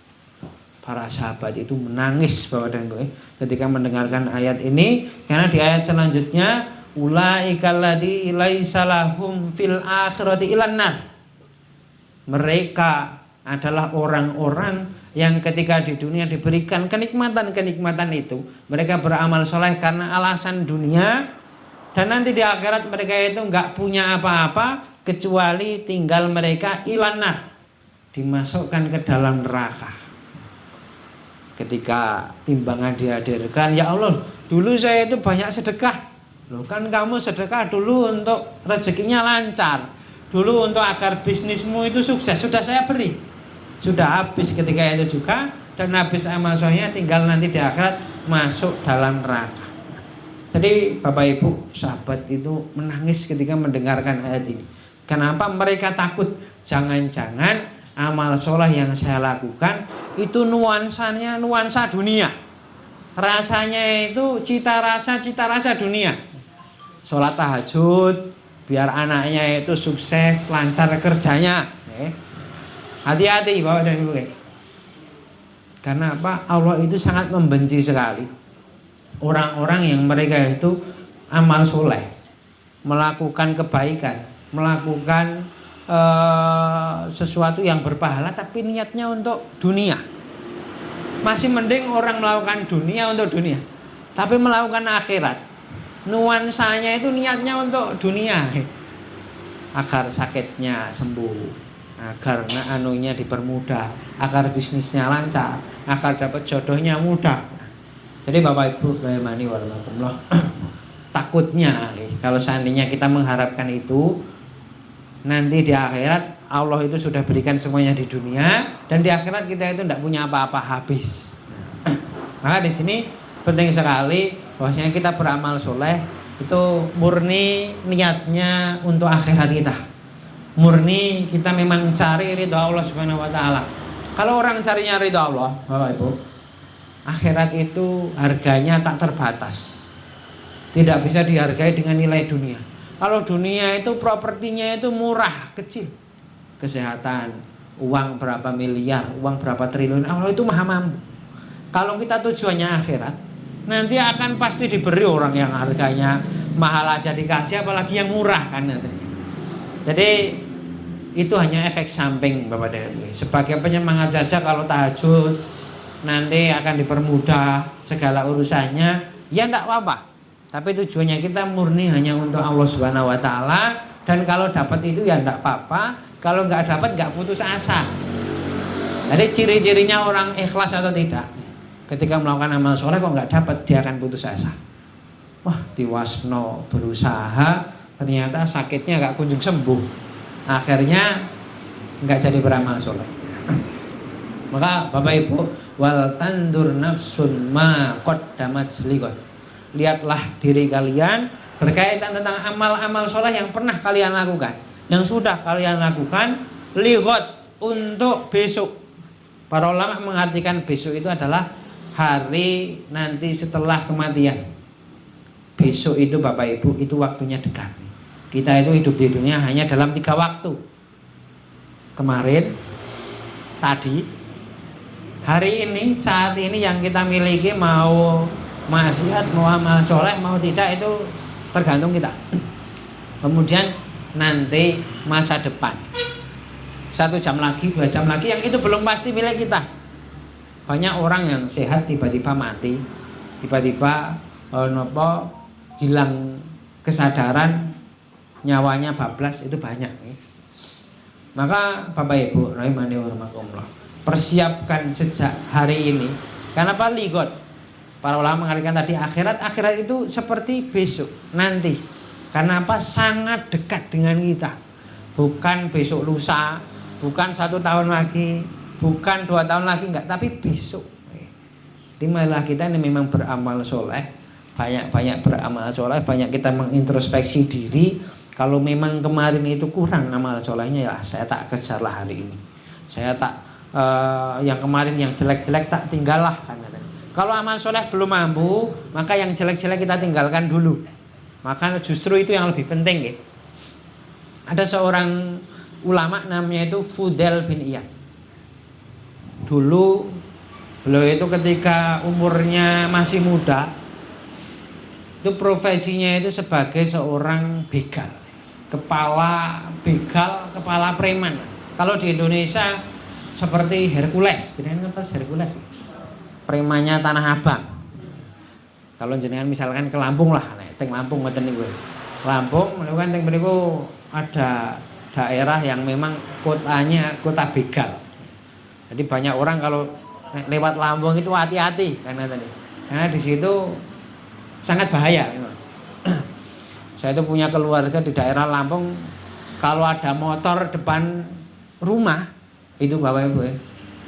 Para sahabat itu menangis Bapak dan Ibu ketika mendengarkan ayat ini, karena di ayat selanjutnya ulaikal ladzi laisa lahum fil akhirati ilan nar. Mereka adalah orang-orang yang ketika di dunia diberikan kenikmatan-kenikmatan itu, mereka beramal soleh karena alasan dunia, dan nanti di akhirat mereka itu nggak punya apa-apa kecuali tinggal mereka ilan nar, dimasukkan ke dalam neraka. Ketika timbangan dihadirkan, ya Allah, dulu saya itu banyak sedekah. Loh, kan kamu sedekah dulu untuk rezekinya lancar, dulu untuk agar bisnismu itu sukses, sudah saya beri, sudah habis ketika itu juga, dan habis amal solehnya tinggal nanti di akhirat masuk dalam neraka. Jadi Bapak Ibu, sahabat itu menangis ketika mendengarkan ayat ini. Kenapa? Mereka takut jangan-jangan amal soleh yang saya lakukan itu nuansanya nuansa dunia, rasanya itu cita rasa dunia. Sholat tahajud biar anaknya itu sukses, lancar kerjanya. Hati-hati Bapak dan Ibu. Karena apa? Allah itu sangat membenci sekali orang-orang yang mereka itu amal soleh, melakukan kebaikan, melakukan sesuatu yang berpahala, tapi niatnya untuk dunia. Masih mending orang melakukan dunia untuk dunia, tapi melakukan akhirat, nuansanya itu niatnya untuk dunia, agar sakitnya sembuh, agar anunya dipermudah, agar bisnisnya lancar, agar dapat jodohnya mudah. Jadi Bapak Ibu rahimani wa rahimakumullah, takutnya kalau seandainya kita mengharapkan itu, nanti di akhirat Allah itu sudah berikan semuanya di dunia, dan di akhirat kita itu tidak punya apa-apa, habis. Maka di sini penting sekali bahwasanya kita beramal soleh itu murni niatnya untuk akhirat kita, murni kita memang cari ridho Allah Subhanahu wa taala. Kalau orang carinya ridho Allah, Bapak Ibu, akhirat itu harganya tak terbatas, tidak bisa dihargai dengan nilai dunia. Kalau dunia itu propertinya itu murah, kecil, kesehatan, uang berapa miliar, uang berapa triliun, Allah itu maha mampu. Kalau kita tujuannya akhirat, nanti akan pasti diberi orang yang harganya mahal aja dikasih, apalagi yang murah kan. Jadi itu hanya efek samping Bapak dan Ibu. Sebagai penyemangat saja kalau tahajud nanti akan dipermudah segala urusannya, ya enggak apa-apa. Tapi tujuannya kita murni hanya untuk Allah Subhanahu wa taala, dan kalau dapat itu ya enggak apa-apa, kalau enggak dapat enggak putus asa. Jadi ciri-cirinya orang ikhlas atau tidak, ketika melakukan amal soleh kok enggak dapat, dia akan putus asa. Wah, diwasno berusaha, ternyata sakitnya enggak kunjung sembuh, akhirnya enggak jadi beramal soleh. Maka Bapak Ibu, wal tandur nafsun ma qaddamat liqad. Lihatlah diri kalian berkaitan tentang amal-amal soleh yang pernah kalian lakukan, yang sudah kalian lakukan, liqad, untuk besok. Para ulama mengartikan besok itu adalah hari nanti setelah kematian. Besok itu Bapak Ibu, itu waktunya dekat. Kita itu hidup di dunia hanya dalam 3 waktu. Kemarin, tadi, hari ini, saat ini yang kita miliki, mau maksiat, mau amal soleh, mau tidak, itu tergantung kita. Kemudian nanti masa depan, 1 jam lagi, 2 jam lagi, yang itu belum pasti milik kita. Banyak orang yang sehat tiba-tiba mati, tiba-tiba hilang kesadaran, nyawanya bablas, itu banyak. Maka Bapak Ibu rahimani wa rahimakumullah, persiapkan sejak hari ini. Kenapa liqad? Para ulama mengartikan tadi akhirat itu seperti besok nanti. Karena apa? Sangat dekat dengan kita. Bukan besok lusa, bukan 1 tahun lagi, bukan 2 tahun lagi, enggak, tapi besok. Dimana kita ini memang beramal soleh, banyak beramal soleh, banyak kita mengintrospeksi diri. Kalau memang kemarin itu kurang amal solehnya, ya saya tak kejarlah hari ini. Saya tak yang kemarin yang jelek-jelek tak tinggallah. Kalau amal soleh belum mampu, maka yang jelek-jelek kita tinggalkan dulu. Maka justru itu yang lebih penting. Gitu. Ada seorang ulama namanya itu Fudail bin Iyad. Dulu beliau itu ketika umurnya masih muda, itu profesinya itu sebagai seorang begal, kepala begal, kepala preman. Kalau di Indonesia seperti Hercules, jenengan ngertos Hercules? Premannya Tanah Abang. Kalau jenengan misalkan ke Lampung lah, teng Lampung ngoten niku. Lampung melakukan teng mriku ada daerah yang memang kotanya kota begal. Jadi banyak orang kalau lewat Lampung itu hati-hati karena tadi. Karena di situ sangat bahaya. Saya itu punya keluarga di daerah Lampung, kalau ada motor depan rumah itu Bapak Ibu,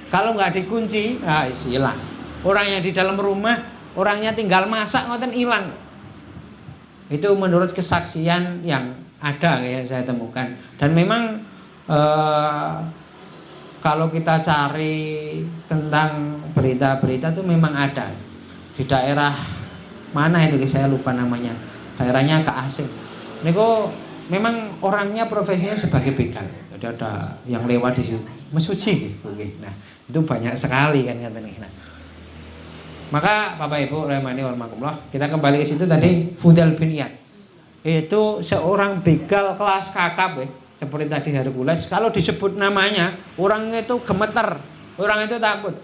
kalau nggak dikunci, hilang. Orang yang di dalam rumah, orangnya tinggal masak ngoten hilang. Itu menurut kesaksian yang ada yang saya temukan. Dan memang kalau kita cari tentang berita-berita itu memang ada di daerah mana itu, saya lupa namanya, daerahnya agak asing. Ini kok memang orangnya profesinya sebagai begal. Jadi ada yang lewat di situ mesuci gitu. Nah itu banyak sekali kan katanya. Nah, maka Bapak Ibu rahimani wa rahimakumullah, kita kembali ke situ tadi. Fudail bin Iyad itu seorang begal kelas kakap, seperti tadi Hercules. Kalau disebut namanya, orang itu gemeter, orang itu takut.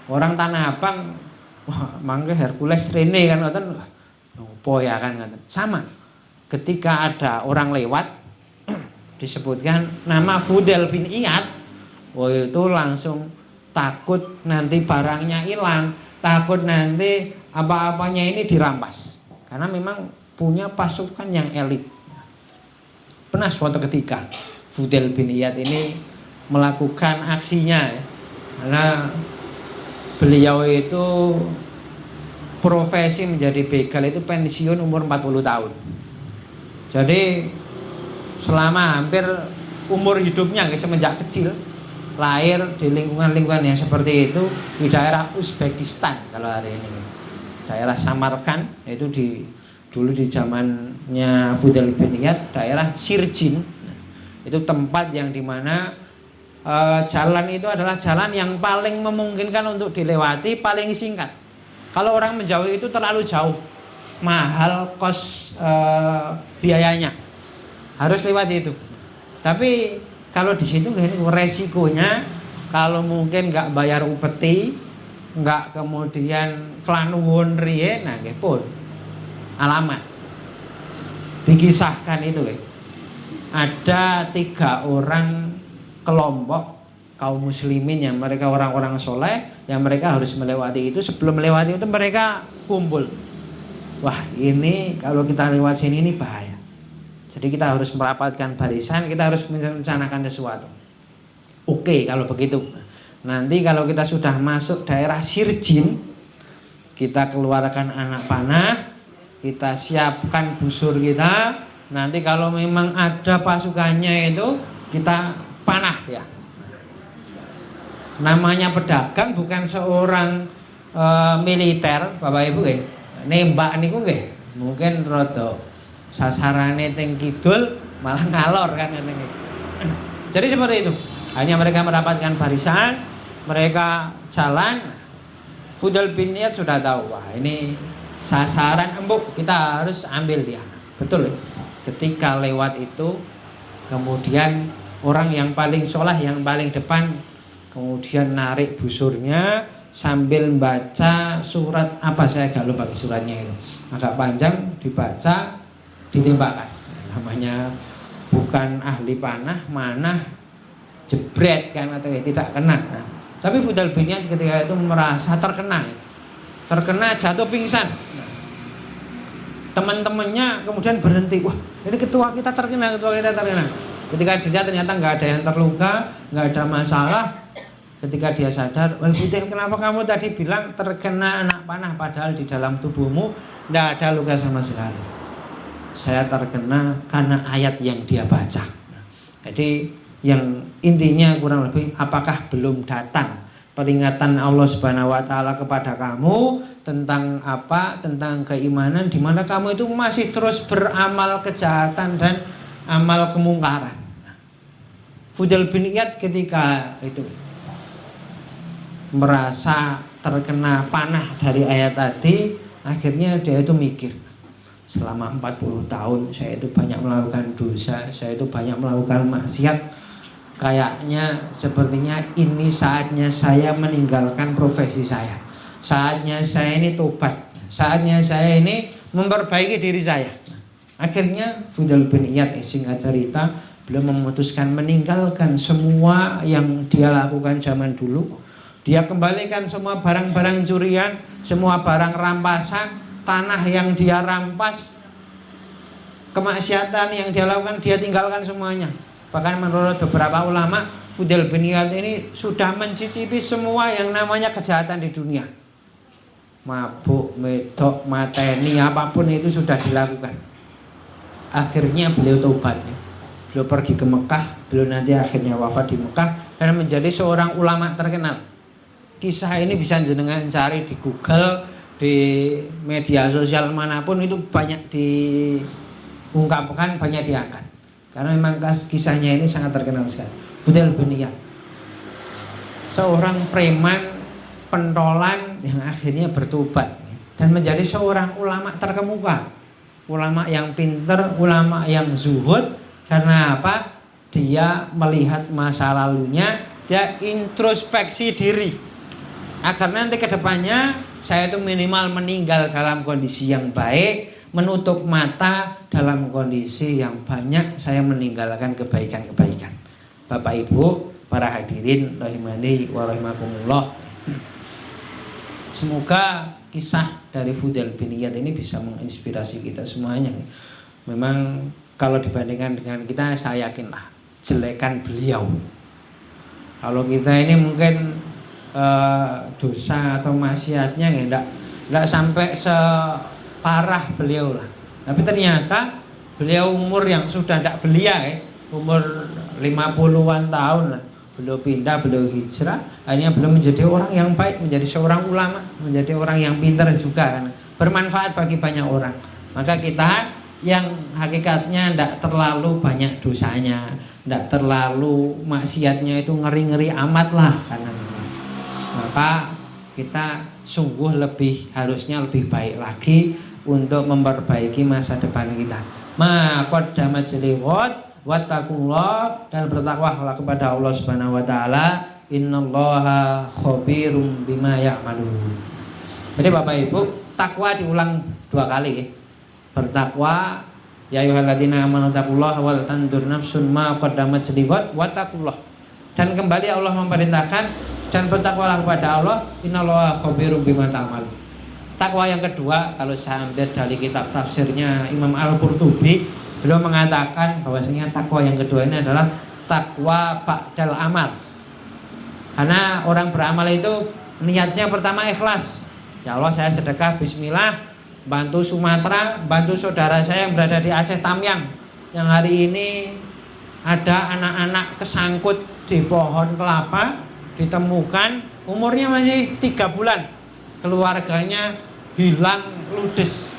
Orang Tanah Abang, wah mangke Hercules rene kan ngoten, opo ya kan ngoten. Sama. Ketika ada orang lewat disebutkan nama Fudail bin Iyad, oh itu langsung takut nanti barangnya hilang, takut nanti apa-apanya ini dirampas. Karena memang punya pasukan yang elit. Pernah suatu ketika Fudail bin Iyad ini melakukan aksinya, karena beliau itu profesi menjadi begal itu pensiun umur 40 tahun. Jadi selama hampir umur hidupnya semenjak kecil lahir di lingkungan-lingkungan yang seperti itu, di daerah Uzbekistan kalau hari ini, daerah Samarkand, itu dulu di zamannya Fudail bin Iyad, daerah Sirjin, itu tempat yang dimana jalan itu adalah jalan yang paling memungkinkan untuk dilewati, paling singkat. Kalau orang menjauh itu terlalu jauh, mahal kos biayanya, harus lewat itu. Tapi kalau di situ resikonya, kalau mungkin nggak bayar upeti, nggak kemudian klanuwun riye, nah nggih pun alamat dikisahkan itu ada 3 orang kelompok kaum muslimin yang mereka orang-orang soleh, yang mereka harus melewati itu. Sebelum melewati itu mereka kumpul, wah ini kalau kita lewat sini ini bahaya, jadi kita harus merapatkan barisan, kita harus merencanakan sesuatu. Oke, kalau begitu nanti kalau kita sudah masuk daerah Sirjin, kita keluarkan anak panah, kita siapkan busur kita. Nanti kalau memang ada pasukannya itu kita panah ya. Namanya pedagang bukan seorang militer, Bapak Ibu nembak niku mungkin rada sasarane teng kidul malah ngalor kan ngene. Jadi seperti itu. Hanya mereka mendapatkan barisan, mereka jalan. Fudal bin Iyad sudah tahu, wah ini sasaran empuk, kita harus ambil dia. Betul. Ketika lewat itu, kemudian orang yang paling soleh, yang paling depan, kemudian narik busurnya sambil baca surat apa, saya agak lupa suratnya itu, agak panjang, dibaca, ditembakkan. Namanya bukan ahli panah, mana jebret kan, atau tidak kena. Nah, tapi Fudal bin Iyad ketika itu merasa terkena jatuh pingsan. Teman-temannya kemudian berhenti, wah ini ketua kita terkena. Ketika dia ternyata nggak ada yang terluka, nggak ada masalah. Ketika dia sadar, wah Fudal, kenapa kamu tadi bilang terkena anak panah padahal di dalam tubuhmu nggak ada luka sama sekali? Saya terkena karena ayat yang dia baca. Jadi yang intinya kurang lebih, apakah belum datang peringatan Allah Subhanahu wa taala kepada kamu tentang apa? Tentang keimanan, di mana kamu itu masih terus beramal kejahatan dan amal kemungkaran. Fudal bin Iyad ketika itu merasa terkena panah dari ayat tadi, akhirnya dia itu mikir, selama 40 tahun saya itu banyak melakukan dosa, saya itu banyak melakukan maksiat. Kayaknya sepertinya ini saatnya saya meninggalkan profesi saya. Saatnya saya ini tobat. Saatnya saya ini memperbaiki diri saya. Akhirnya Fudal bin Iyad, singkat cerita, beliau memutuskan meninggalkan semua yang dia lakukan zaman dulu. Dia kembalikan semua barang-barang curian, semua barang rampasan, tanah yang dia rampas, kemaksiatan yang dia lakukan, dia tinggalkan semuanya. Bahkan menurut beberapa ulama, Fudal bin Iyad ini sudah mencicipi semua yang namanya kejahatan di dunia. Mabuk, medok, mateni, apapun itu sudah dilakukan. Akhirnya beliau tobat. Beliau pergi ke Mekah, beliau nanti akhirnya wafat di Mekah dan menjadi seorang ulama terkenal. Kisah ini bisa jenengan cari di Google, di media sosial manapun, itu banyak diungkapkan, banyak diangkat. Karena memang kisahnya ini sangat terkenal sekali. Fudal bin Iyad, seorang preman pentolan yang akhirnya bertobat dan menjadi seorang ulama terkemuka, ulama yang pinter, ulama yang zuhud. Karena apa? Dia melihat masa lalunya, dia introspeksi diri agar nanti kedepannya saya itu minimal meninggal dalam kondisi yang baik, menutup mata dalam kondisi yang banyak saya meninggalkan kebaikan-kebaikan. Bapak Ibu, para hadirin rahimani wa rahimakumullah. Semoga kisah dari Fudal bin Iyad ini bisa menginspirasi kita semuanya. Memang kalau dibandingkan dengan kita, saya yakinlah jelekan beliau. Kalau kita ini mungkin dosa atau maksiatnya enggak sampai separah beliau lah. Tapi ternyata beliau umur yang sudah tidak belia, umur 50-an tahun lah, beliau pindah, beliau hijrah, akhirnya beliau menjadi orang yang baik, menjadi seorang ulama, menjadi orang yang pintar juga kan, bermanfaat bagi banyak orang. Maka kita yang hakikatnya tidak terlalu banyak dosanya, tidak terlalu maksiatnya itu ngeri-ngeri amat lah, karena maka kita sungguh harusnya lebih baik lagi, untuk memperbaiki masa depan kita. Ma qaddamat liwat wattaqullah, dan bertakwalah kepada Allah Subhanahu wa taala. Innallaha khabirum bima ya'malun. Jadi Bapak Ibu, takwa diulang 2 kali. Bertakwa, ya ayyuhalladzina amanu taqullaha wal tanzur nafsun ma qaddamat liwat wattaqullah. Dan kembali Allah memerintahkan, dan bertakwalah kepada Allah, innallaha khabirum bima ta'malun. Takwa yang kedua, kalau saya ambil dari kitab tafsirnya Imam Al-Qurtubi, beliau mengatakan bahwasanya takwa yang kedua ini adalah takwa ba'dal amal. Karena orang beramal itu niatnya pertama ikhlas. Ya Allah, saya sedekah bismillah, bantu Sumatera, bantu saudara saya yang berada di Aceh Tamyang, yang hari ini ada anak-anak kesangkut di pohon kelapa, ditemukan umurnya masih 3 bulan, keluarganya hilang ludes.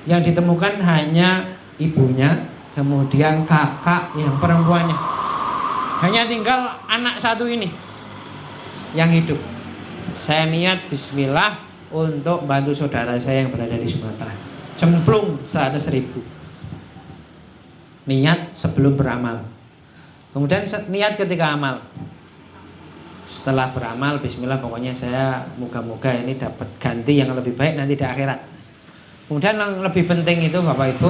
Yang ditemukan hanya ibunya, kemudian kakak yang perempuannya, hanya tinggal anak satu ini yang hidup. Saya niat bismillah untuk bantu saudara saya yang berada di Sumatera, cemplung 100.000. Niat sebelum beramal, kemudian niat ketika amal. Setelah beramal, bismillah, pokoknya saya moga-moga ini dapat ganti yang lebih baik nanti di akhirat. Kemudian yang lebih penting itu Bapak Ibu,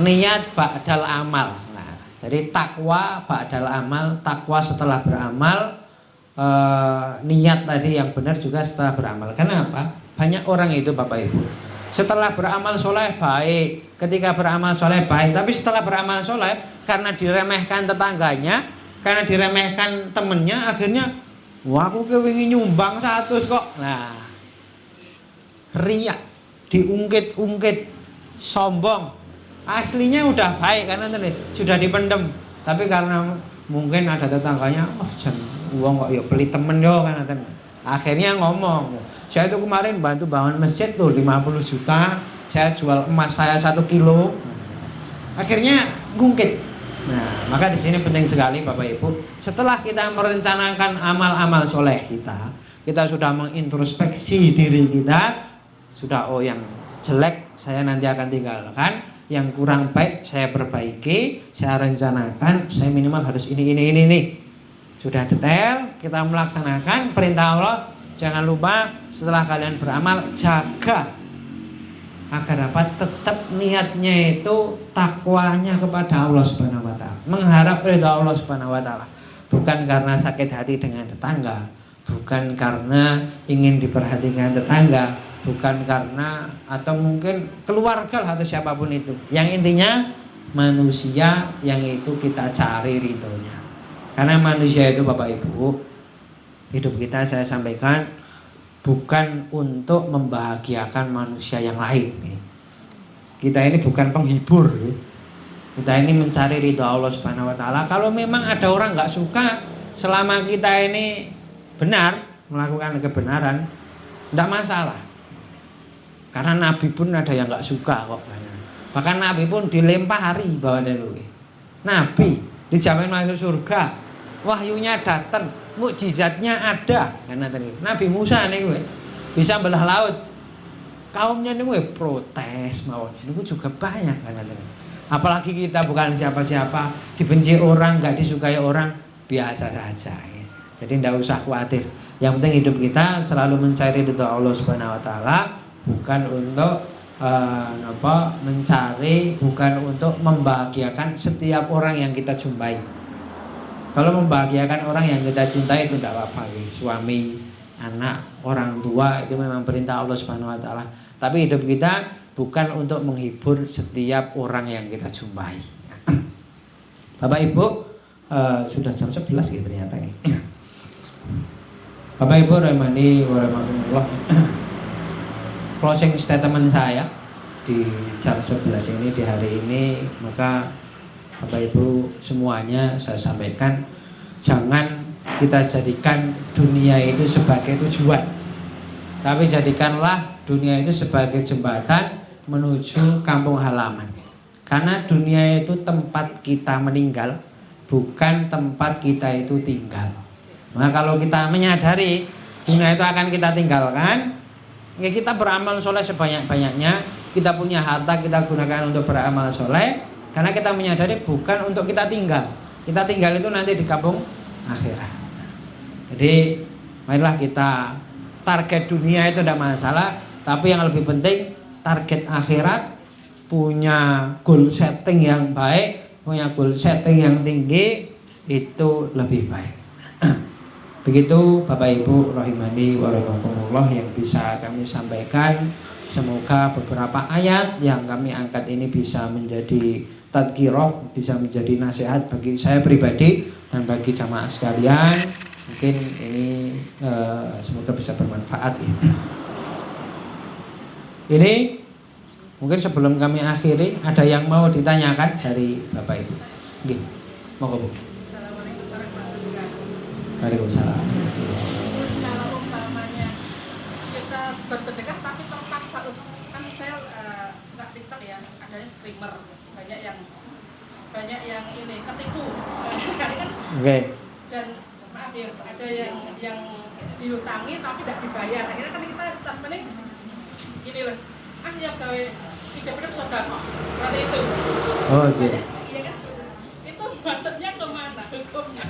niat ba'dal amal. Nah, jadi takwa ba'dal amal, takwa setelah beramal, niat tadi yang benar juga setelah beramal. Kenapa? Banyak orang itu Bapak Ibu, setelah beramal soleh baik, ketika beramal soleh baik, tapi setelah beramal soleh, karena diremehkan tetangganya, karena diremehkan temennya, akhirnya wah aku kewingin nyumbang 100 kok. Nah, riak, diungkit-ungkit, sombong. Aslinya udah baik karena tadi sudah dipendem, tapi karena mungkin ada tetangganya, oh jan uang kok ya beli temen yo kan, akhirnya ngomong, saya itu kemarin bantu bangun masjid tuh 50 juta, saya jual emas saya 1 kilo. Akhirnya ngungkit. Nah, maka di sini penting sekali Bapak Ibu, setelah kita merencanakan amal-amal soleh kita sudah mengintrospeksi diri kita, sudah oh yang jelek saya nanti akan tinggalkan, yang kurang baik saya perbaiki, saya rencanakan, saya minimal harus ini. Sudah detail, kita melaksanakan perintah Allah. Jangan lupa setelah kalian beramal, jaga agar dapat tetap niatnya itu takwanya kepada Allah Subhanahu wa taala, mengharap ridha Allah Subhanahu wa taala, bukan karena sakit hati dengan tetangga, bukan karena ingin diperhatikan tetangga, bukan karena atau mungkin keluarga atau siapapun itu. Yang intinya manusia yang itu kita cari ridhonya. Karena manusia itu Bapak Ibu, hidup kita saya sampaikan bukan untuk membahagiakan manusia yang lain. Kita ini bukan penghibur. Kita ini mencari ridha Allah Subhanahu wa taala. Kalau memang ada orang nggak suka, selama kita ini benar melakukan kebenaran, tidak masalah. Karena Nabi pun ada yang nggak suka kok. Bahkan Nabi pun dilempari bahwa Nabi dijamin masuk surga, wahyunya datang, mukjizatnya ada. Karena tadi Nabi Musa nih gue bisa belah laut, kaumnya nih gue protes mawon, itu juga banyak karena tadi. Apalagi kita bukan siapa-siapa, dibenci orang, nggak disukai orang, biasa saja. Ya. Jadi tidak usah khawatir. Yang penting hidup kita selalu mencari ridha Allah Subhanahu wa taala, bukan untuk mencari, bukan untuk membahagiakan setiap orang yang kita jumpai. Kalau membahagiakan orang yang kita cintai itu tidak apa-apa, suami, anak, orang tua, itu memang perintah Allah Subhanahu wa taala. Tapi hidup kita bukan untuk menghibur setiap orang yang kita jumpai. Bapak Ibu, sudah jam 11 gitu ternyata ini. Bapak Ibu rahimani wa rahimakumullah. Closing statement saya di jam 11 ini, di hari ini, maka Bapak Ibu semuanya saya sampaikan, jangan kita jadikan dunia itu sebagai tujuan, tapi jadikanlah dunia itu sebagai jembatan menuju kampung halaman. Karena dunia itu tempat kita meninggal, bukan tempat kita itu tinggal. Nah, kalau kita menyadari dunia itu akan kita tinggalkan, ya kita beramal soleh sebanyak-banyaknya, kita punya harta kita gunakan untuk beramal soleh, karena kita menyadari bukan untuk kita tinggal. Kita tinggal itu nanti di kampung akhirat. Jadi marilah kita target dunia itu tidak masalah, tapi yang lebih penting target akhirat, punya goal setting yang baik, punya goal setting yang tinggi, itu lebih baik. Begitu Bapak Ibu rahimani wa rahimakumullah yang bisa kami sampaikan. Semoga beberapa ayat yang kami angkat ini bisa menjadi tadhkirah, bisa menjadi nasihat bagi saya pribadi dan bagi jamaah sekalian. Mungkin ini semoga bisa bermanfaat ya. Ini mungkin sebelum kami akhiri, ada yang mau ditanyakan dari Bapak Ibu? Oke, monggo Bu. Assalamualaikum warahmatullahi wabarakatuh. Waalaikumsalam. Terus kalau umpamanya kita bersedekah tapi terpaksa, kan saya nggak TikTok ya, adanya streamer banyak yang ini ketipu, kan? Oke. Dan maaf ya, ada yang diutangi tapi tidak dibayar. Akhirnya kan kita statementnya gini loh, yang gawe hidup sodako seperti itu. Oh iya. Iya kan? Itu maksudnya kemana hukumnya?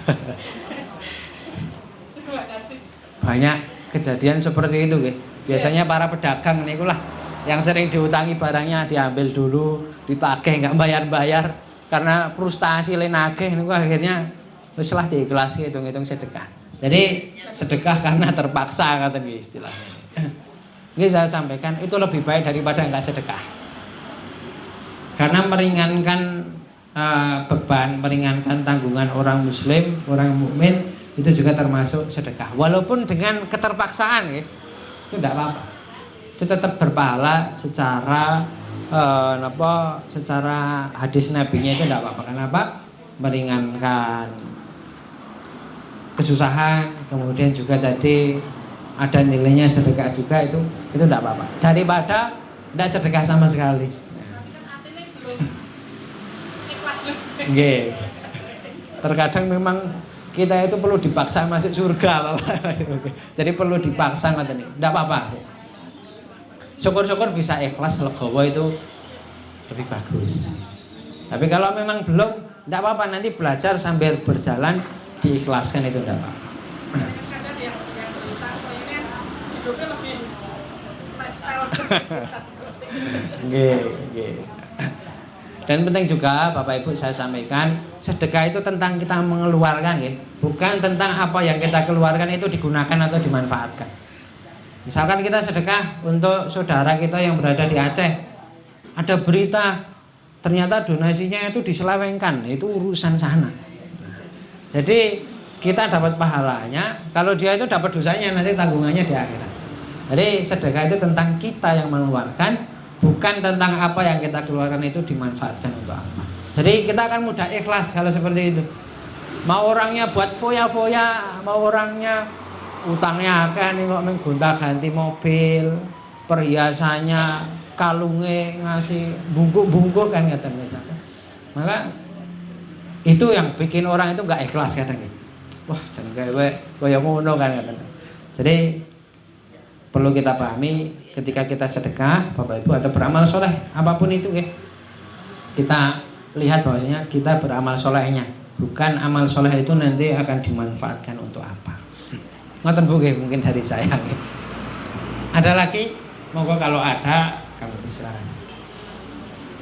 Terima kasih. Banyak kejadian seperti itu, Ge. Biasanya para pedagang nikulah yang sering diutangi barangnya diambil dulu, ditagih nggak bayar-bayar karena frustasi lenagih niku akhirnya wis lah diikhlaske hitung-hitung sedekah. Jadi sedekah karena terpaksa kata istilahnya. Ini saya sampaikan itu lebih baik daripada nggak sedekah. Karena meringankan beban, meringankan tanggungan orang muslim, orang mukmin, itu juga termasuk sedekah. Walaupun dengan keterpaksaan ya, itu tidak apa-apa. Itu tetap berpahala secara secara hadis nabinya itu tidak apa-apa. Kenapa? Meringankan kesusahan, kemudian juga tadi ada nilainya sedekah juga, itu tidak apa-apa. Daripada tidak sedekah sama sekali. Tapi kan artinya belum ikhlas loh. Nggih. Terkadang memang kita itu perlu dipaksa masuk surga, Bapak. Jadi perlu dipaksa ngoten niku. Tidak apa-apa. Syukur-syukur bisa ikhlas legowo itu lebih bagus. Tapi kalau memang belum, tidak apa-apa, nanti belajar sambil berjalan diikhlaskan, itu tidak apa-apa. Kadang yang berutang ini hidupnya lebih lifestyle. Nggih. Dan penting juga Bapak Ibu saya sampaikan, sedekah itu tentang kita mengeluarkan, ya. Bukan tentang apa yang kita keluarkan itu digunakan atau dimanfaatkan. Misalkan kita sedekah untuk saudara kita yang berada di Aceh, ada berita ternyata donasinya itu diselewengkan, itu urusan sana. Jadi kita dapat pahalanya, kalau dia itu dapat dosanya, nanti tanggungannya di akhirat. Jadi sedekah itu tentang kita yang mengeluarkan, bukan tentang apa yang kita keluarkan itu dimanfaatkan untuk apa. Jadi kita akan mudah ikhlas kalau seperti itu. Mau orangnya buat foya-foya, mau orangnya utangnya akeh ning kok mung gonta-ganti mobil, perhiasannya, kalunge ngasih bungkuk-bungkuk kan ngaten misalnya. Maka itu yang bikin orang itu enggak ikhlas kadang. Wah, jangan gawe kaya ngono kan ngaten. Jadi perlu kita pahami ketika kita sedekah, Bapak Ibu, atau beramal soleh apapun itu ya, kita lihat bahwasanya kita beramal solehnya, bukan amal soleh itu nanti akan dimanfaatkan untuk apa. Ngoten Bu, mungkin dari saya. Ada lagi? Monggo kalau ada kamu silakan.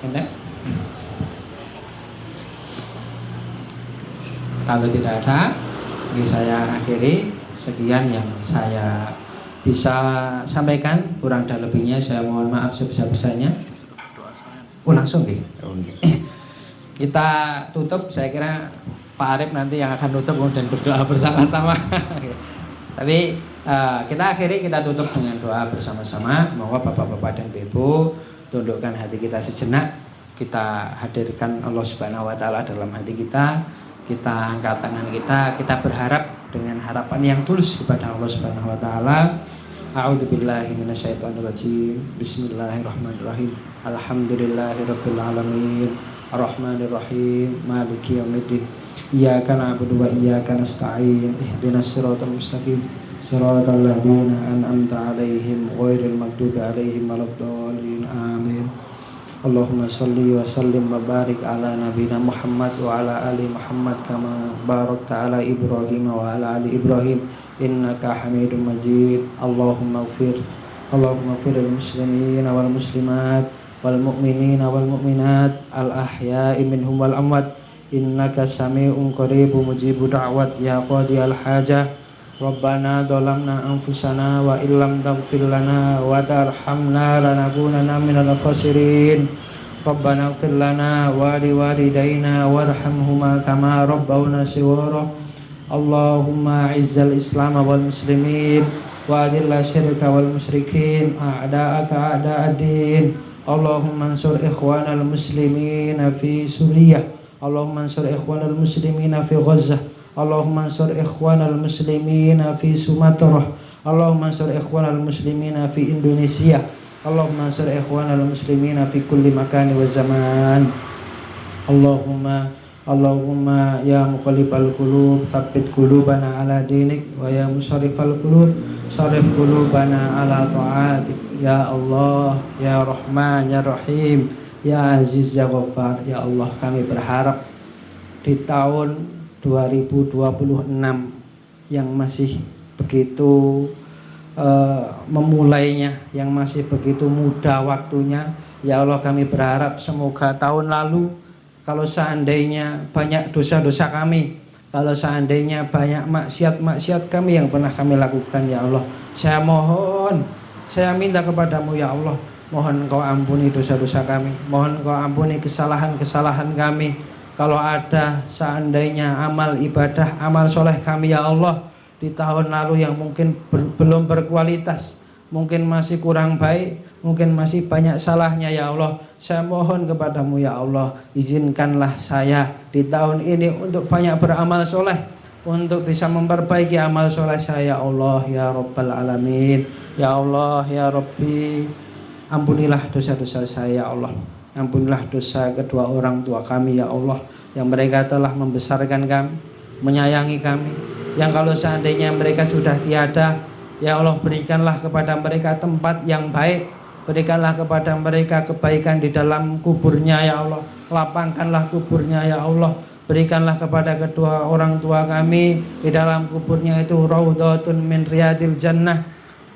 Enten? Kalau tidak ada, ini saya akhiri. Sekian yang saya bisa sampaikan, kurang dan lebihnya saya mohon maaf sebesar-besarnya. Langsung nih. Kita tutup, saya kira Pak Arif nanti yang akan tutup dan berdoa bersama-sama. Tapi kita akhiri, kita tutup dengan doa bersama-sama. Mohon Bapak-bapak dan Ibu tundukkan hati kita sejenak. Kita hadirkan Allah Subhanahu wa taala dalam hati kita. Kita angkat tangan kita berharap dengan harapan yang tulus kepada Allah Subhanahu wa taala. A'udzubillahi minasyaitonirrajim. Bismillahirrahmanirrahim. Alhamdulillahirabbil alamin. Arrahmanirrahim. Maliki yaumiddin. Iyyaka na'budu wa iyyaka nasta'in. Ihdinas siratal mustaqim. Siratal ladzina an'amta 'alaihim ghairil maghdubi 'alaihim waladdallin. Amin. Allahumma sholli wa sallim wa barik ala nabiyina Muhammad wa ala ali Muhammad kama barakta ala Ibrahim wa ala ali Ibrahim innaka Hamidum Majid. Allahumma ighfir lil muslimin wal muslimat wal mu'minin wal mu'minat al ahya'i minhum wal amwat innaka sami'un qaribun mujibud da'wat ya qadiyal hajah. Rabbana dhalamna anfusana wa illam taghfir lana wa tarhamna lanakunanna minal khasirin. Rabbana ighfir lana wa liwalidayna warhamhuma kama rabbawna shighara. Allahumma izzal islam wal muslimin wa adilla syirka wal musyrikin a'da'aka a'da'ad-din. Allahumma ansur ikhwanal muslimin fi Suriah. Allahumma ansur ikhwanal muslimin fi Gaza. Allahumma ansur ikhwanal muslimina fi Sumatera. Allahumma ansur ikhwanal muslimina fi Indonesia. Allahumma ansur ikhwanal muslimina fi kulli makan wa zaman. Allahumma ya muqallibal qulub tsabbit qulubana ala dinik wa ya musarrifal qulub sarrif qulubana ala ta'atik. Ya Allah, ya Rahman, ya Rahim, ya Aziz, ya Ghaffar. Ya Allah, kami berharap di tahun 2026 yang masih begitu memulainya, yang masih begitu muda waktunya, ya Allah kami berharap semoga tahun lalu kalau seandainya banyak dosa-dosa kami, kalau seandainya banyak maksiat-maksiat kami yang pernah kami lakukan, ya Allah saya mohon, saya minta kepadamu ya Allah, mohon Engkau ampuni dosa-dosa kami, mohon Engkau ampuni kesalahan-kesalahan kami. Kalau ada seandainya amal ibadah, amal soleh kami ya Allah di tahun lalu yang mungkin belum berkualitas, mungkin masih kurang baik, mungkin masih banyak salahnya ya Allah, saya mohon kepadamu ya Allah, izinkanlah saya di tahun ini untuk banyak beramal soleh, untuk bisa memperbaiki amal soleh saya ya Allah ya Rabbal Alamin. Ya Allah ya Rabbi, ampunilah dosa-dosa saya ya Allah. Ampunilah dosa kedua orang tua kami ya Allah, yang mereka telah membesarkan kami, menyayangi kami, yang kalau seandainya mereka sudah tiada, ya Allah berikanlah kepada mereka tempat yang baik, berikanlah kepada mereka kebaikan di dalam kuburnya ya Allah, lapangkanlah kuburnya ya Allah, berikanlah kepada kedua orang tua kami di dalam kuburnya itu raudhatun min riyadil jannah.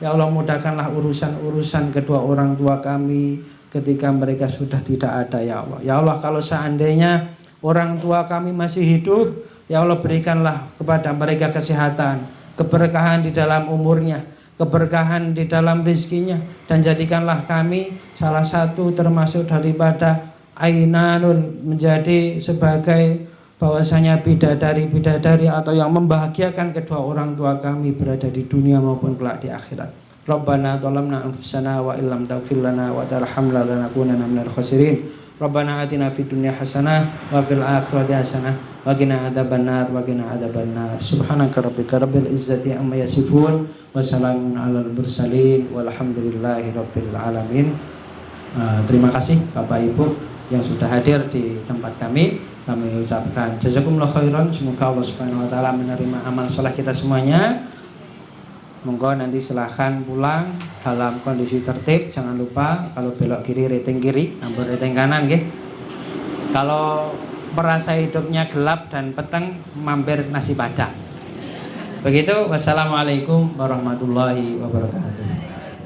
Ya Allah mudahkanlah urusan-urusan kedua orang tua kami ketika mereka sudah tidak ada ya Allah. Ya Allah kalau seandainya orang tua kami masih hidup, ya Allah berikanlah kepada mereka kesehatan, keberkahan di dalam umurnya, keberkahan di dalam rezekinya, dan jadikanlah kami salah satu termasuk daripada ainanun, menjadi sebagai bahwasanya bidadari-bidadari atau yang membahagiakan kedua orang tua kami berada di dunia maupun kelak di akhirat. Rabbana dhalamna anfusana wa illam taghfir lana wa tarhamna lanakunanna minal khasirin. Rabbana atina fid dunya hasanah wa fil akhirati hasanah wa qina adzabannar wa qina adzabannar. Subhanaka rabbika rabbil izzati amma yasifun wa salamun alal mursalin walhamdulillahi rabbil alamin. Terima kasih Bapak Ibu yang sudah hadir di tempat kami. Kami ucapkan jazakumullah khairan. Semoga Allah Subhanahu wa taala menerima amal soleh kita semuanya. Monggo nanti silahkan pulang dalam kondisi tertib. Jangan lupa kalau belok kiri rating kiri, ampun rating kanan nggih. Kalau merasa hidupnya gelap dan peteng, mampir nasi padang. Begitu. Wassalamualaikum warahmatullahi wabarakatuh.